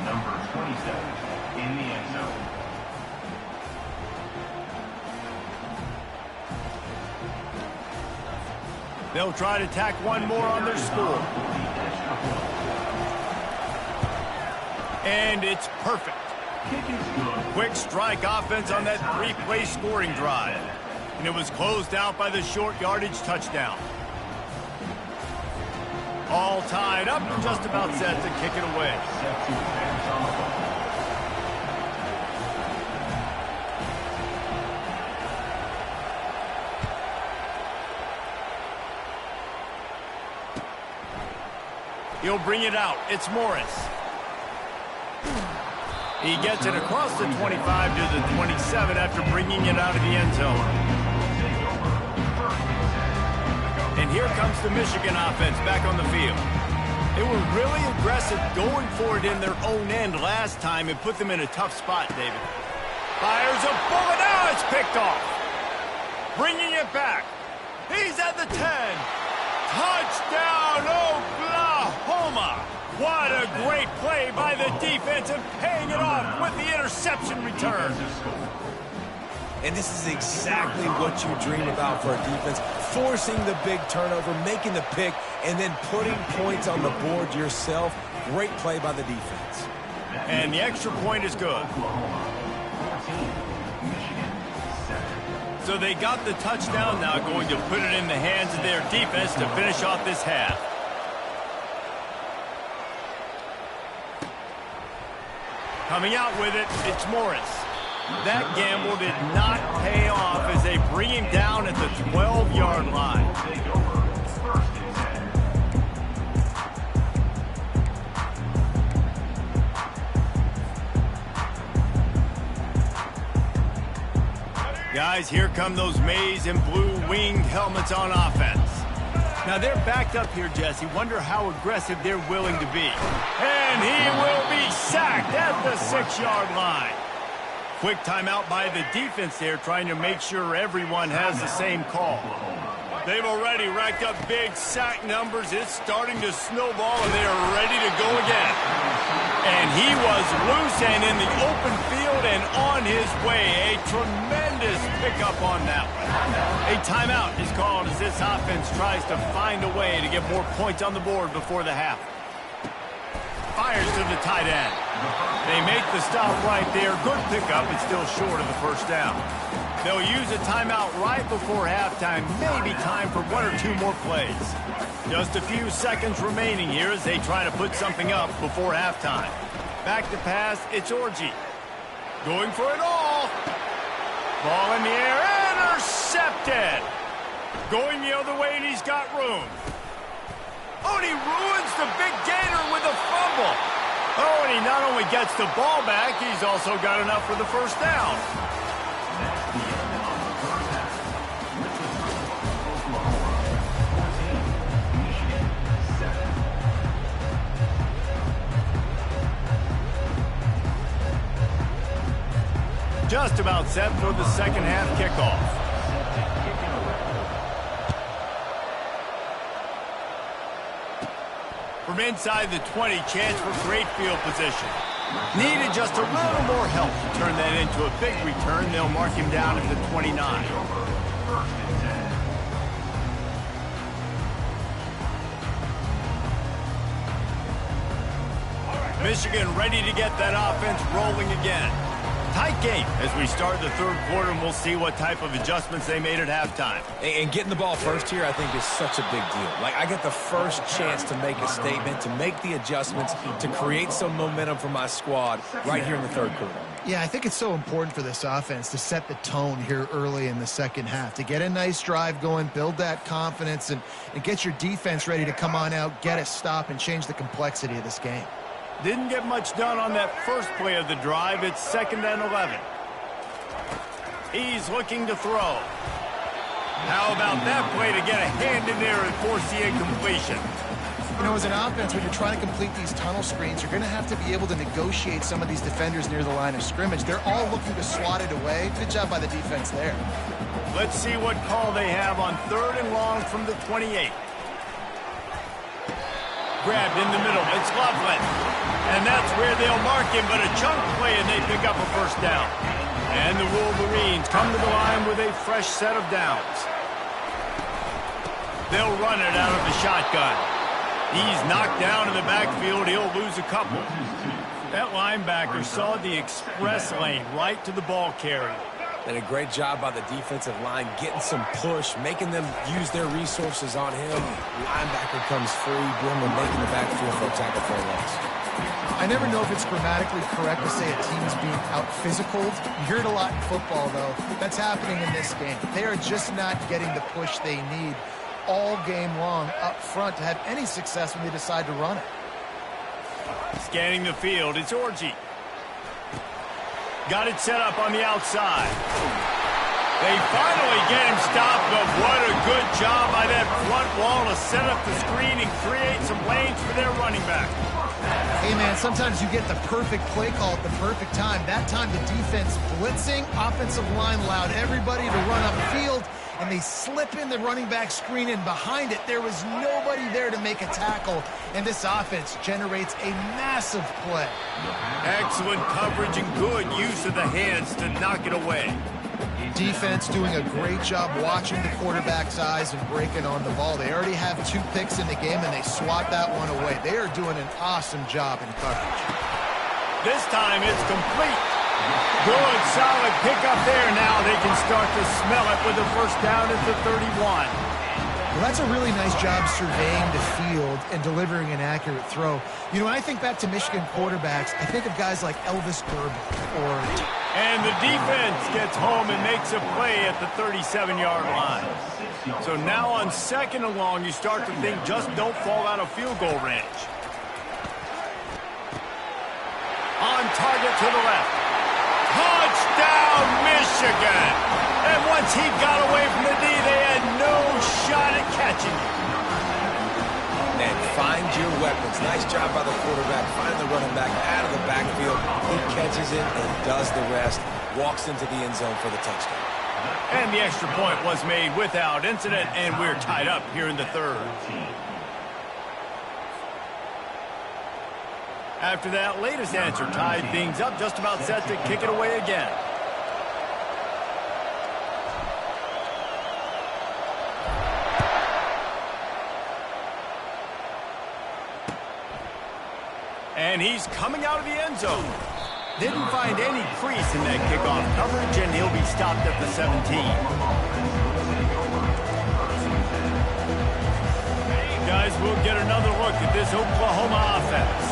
number 27 in the end zone. They'll try to tack one more on their score. And it's perfect. Quick strike offense on that 3-play scoring drive. And it was closed out by the short yardage touchdown. All tied up and just about set to kick it away. He'll bring it out. It's Morris. He gets it across the 25 to the 27 after bringing it out of the end zone. And here comes the Michigan offense back on the field. They were really aggressive going for it in their own end last time and put them in a tough spot, David. Fires a bullet. Now it's picked off. Bringing it back. He's at the 10. Touchdown, Oklahoma. What a great play by the defense and paying it off with the interception return. And this is exactly what you dream about for a defense, forcing the big turnover, making the pick, and then putting points on the board yourself. Great play by the defense. And the extra point is good. So they got the touchdown, now going to put it in the hands of their defense to finish off this half. Coming out with it, it's Morris. That gamble did not pay off as they bring him down at the 12-yard line. Guys, here come those maize and blue winged helmets on offense. Now they're backed up here, Jesse. Wonder how aggressive they're willing to be. And he will be sacked at the 6-yard line. Quick timeout by the defense there, trying to make sure everyone has the same call. They've already racked up big sack numbers. It's starting to snowball, and they are ready to go again. And he was loose and in the open field and on his way. A tremendous pickup on that one. A timeout is called as this offense tries to find a way to get more points on the board before the half. Fires to the tight end. They make the stop right there. Good pickup, but still short of the first down. They'll use a timeout right before halftime. Maybe time for one or two more plays. Just a few seconds remaining here as they try to put something up before halftime. Back to pass, it's Orji. Going for it all. Ball in the air, intercepted. Going the other way, and he's got room. Oh, and he ruins the big gainer with a fumble. Oh, and he not only gets the ball back, he's also got enough for the first down. Just about set for the second half kickoff. From inside the 20, chance for great field position. Needed just a little more help to turn that into a big return. They'll mark him down at the 29. Michigan ready to get that offense rolling again. Tight game as we start the third quarter, and we'll see what type of adjustments they made at halftime. And getting the ball first here, I think, is such a big deal. Like, I get the first chance to make a statement, to make the adjustments, to create some momentum for my squad right here in the third quarter. Yeah, I think it's so important for this offense to set the tone here early in the second half, to get a nice drive going, build that confidence, and get your defense ready to come on out, get a stop, and change the complexity of this game. Didn't get much done on that first play of the drive. It's 2nd and 11. He's looking to throw. How about that play to get a hand in there and force the incompletion? You know, as an offense, when you're trying to complete these tunnel screens, you're going to have to be able to negotiate some of these defenders near the line of scrimmage. They're all looking to slot it away. Good job by the defense there. Let's see what call they have on 3rd and long from the 28. Grabbed in the middle. It's Loveland. And that's where they'll mark him, but a chunk play, and they pick up a first down. And the Wolverines come to the line with a fresh set of downs. They'll run it out of the shotgun. He's knocked down in the backfield. He'll lose a couple. That linebacker saw the express lane right to the ball carrier. And a great job by the defensive line, getting some push, making them use their resources on him. Linebacker comes free, Boomer making the backfield for a tackle for a loss. I never know if it's grammatically correct to say a team's being out-physicaled. You hear it a lot in football, though. That's happening in this game. They are just not getting the push they need all game long up front to have any success when they decide to run it. Scanning the field, it's Orji. Got it set up on the outside. They finally get him stopped, but what a good job by that front wall to set up the screen and create some lanes for their running back. Hey, man, sometimes you get the perfect play call at the perfect time. That time the defense blitzing, offensive line allowed everybody to run upfield, and they slip in the running back screen, and behind it, there was nobody there to make a tackle, and this offense generates a massive play. Excellent coverage and good use of the hands to knock it away. Defense doing a great job watching the quarterback's eyes and breaking on the ball. They already have 2 picks in the game, and they swat that one away. They are doing an awesome job in coverage. This time it's complete. Good, solid pickup there. Now they can start to smell it with a first down at the 31. Well, that's a really nice job surveying the field and delivering an accurate throw. You know, when I think back to Michigan quarterbacks, I think of guys like Elvis Durbin or... And the defense gets home and makes a play at the 37-yard line. So now on 2nd and long, you start to think just don't fall out of field goal range. On target to the left. Touchdown, Michigan! And once he got away from the D, they had no shot at catching it. Man, find your weapons. Nice job by the quarterback. Find the running back out of the backfield. He catches it and does the rest. Walks into the end zone for the touchdown. And the extra point was made without incident, and we're tied up here in the 3rd. After that latest answer tied things up, just about set to kick it away again. And he's coming out of the end zone. Didn't find any crease in that kickoff coverage, and he'll be stopped at the 17. Guys, we'll get another look at this Oklahoma offense.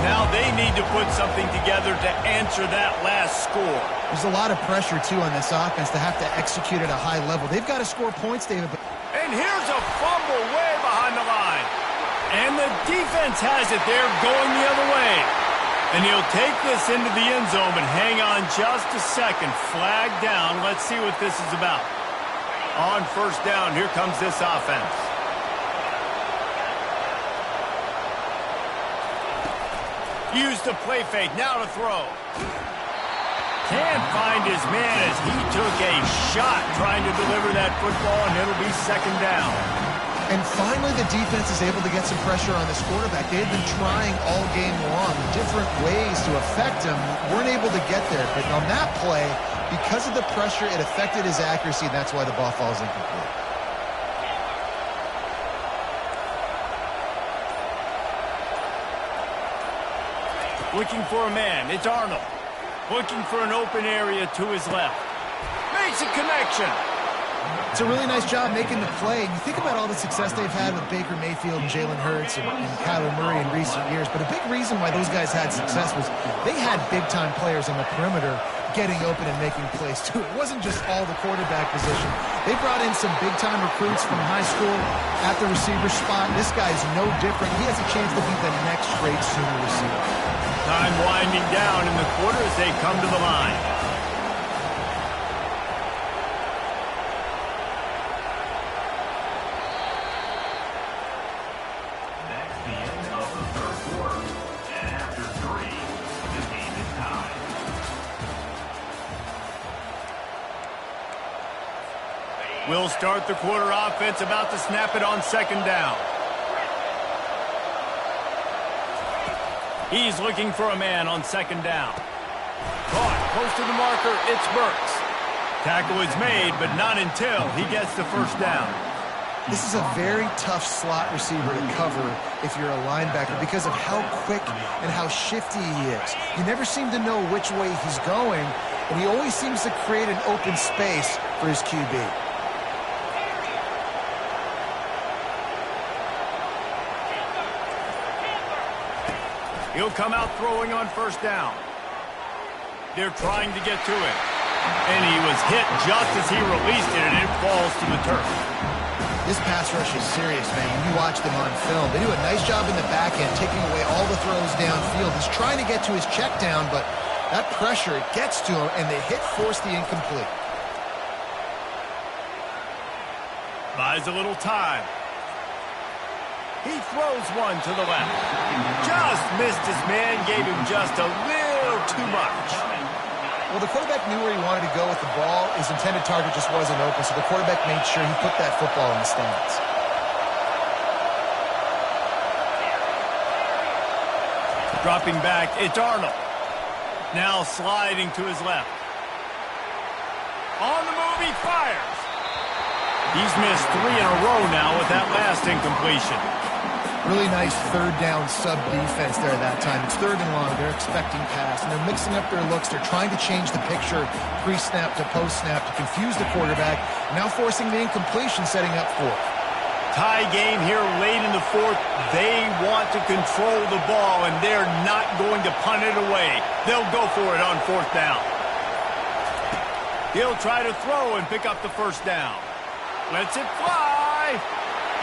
Now they need to put something together to answer that last score. There's a lot of pressure, too, on this offense to have to execute at a high level. They've got to score points, David. And here's a fumble way behind the line. And the defense has it there going the other way. And he'll take this into the end zone, but hang on just a second. Flag down. Let's see what this is about. On 1st down, here comes this offense. Use the play fake. Now to throw. Can't find his man as he took a shot trying to deliver that football, and it'll be 2nd down. And finally, the defense is able to get some pressure on this quarterback. They had been trying all game long, different ways to affect him. Weren't able to get there. But on that play, because of the pressure, it affected his accuracy, and that's why the ball falls incomplete. Looking for a man. It's Arnold. Looking for an open area to his left. Makes a connection. It's a really nice job making the play. You think about all the success they've had with Baker Mayfield and Jalen Hurts and Kyler Murray in recent years, but a big reason why those guys had success was they had big-time players on the perimeter getting open and making plays, too. It wasn't just all the quarterback position. They brought in some big-time recruits from high school at the receiver spot. This guy's no different. He has a chance to be the next great senior receiver. Time winding down in the quarter as they come to the line. That's the end of the 3rd quarter. And after 3, the game is tied. We'll start the quarter offense, about to snap it on 2nd down. He's looking for a man on 2nd down. Caught close to the marker, it's Burks. Tackle is made, but not until he gets the 1st down. This is a very tough slot receiver to cover if you're a linebacker because of how quick and how shifty he is. You never seem to know which way he's going, and he always seems to create an open space for his QB. He'll come out throwing on 1st down. They're trying to get to it. And he was hit just as he released it, and it falls to the turf. This pass rush is serious, man. When you watch them on film, they do a nice job in the back end, taking away all the throws downfield. He's trying to get to his check down, but that pressure, it gets to him, and the hit forced the incomplete. Buys a little time. He throws one to the left. Just missed his man, gave him just a little too much. Well, the quarterback knew where he wanted to go with the ball. His intended target just wasn't open, so the quarterback made sure he put that football in the stands. Dropping back, it's Arnold. Now sliding to his left. On the move, he fires. He's missed 3 in a row now with that last incompletion. Really nice third down sub defense there that time. It's 3rd and long. They're expecting pass, and they're mixing up their looks. They're trying to change the picture pre-snap to post-snap to confuse the quarterback, now forcing the incompletion, setting up 4th. Tie game here late in the 4th. They want to control the ball, and they're not going to punt it away. They'll go for it on 4th down. He'll try to throw and pick up the 1st down. Lets it fly.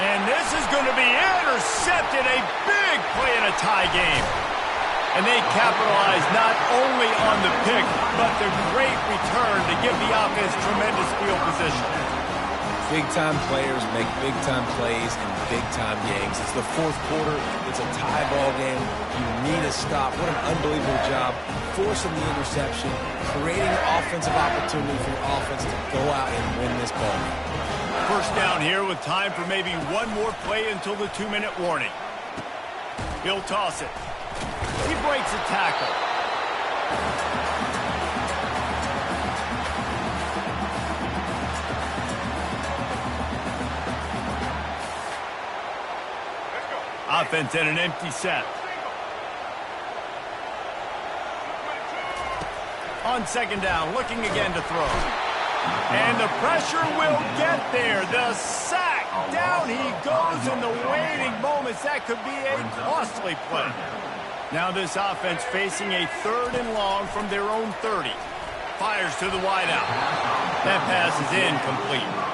And this is going to be intercepted. A big play in a tie game. And they capitalize not only on the pick, but the great return to give the offense tremendous field position. Big-time players make big-time plays in big-time games. It's the 4th quarter. It's a tie ball game. You need a stop. What an unbelievable job forcing the interception, creating offensive opportunity for your offense to go out and win this ball game. 1st down here with time for maybe one more play until the 2-minute warning. He'll toss it. He breaks a tackle. Offense in an empty set. On 2nd down, looking again to throw. And the pressure will get there. The sack. Down he goes in the waiting moments. That could be a costly play. Now this offense facing a 3rd and long from their own 30. Fires to the wideout. That pass is incomplete.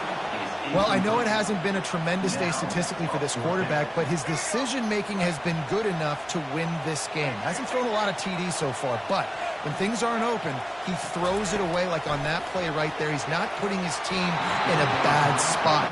Well, I know it hasn't been a tremendous day statistically for this quarterback, but his decision-making has been good enough to win this game. Hasn't thrown a lot of TDs so far, but when things aren't open, he throws it away like on that play right there. He's not putting his team in a bad spot.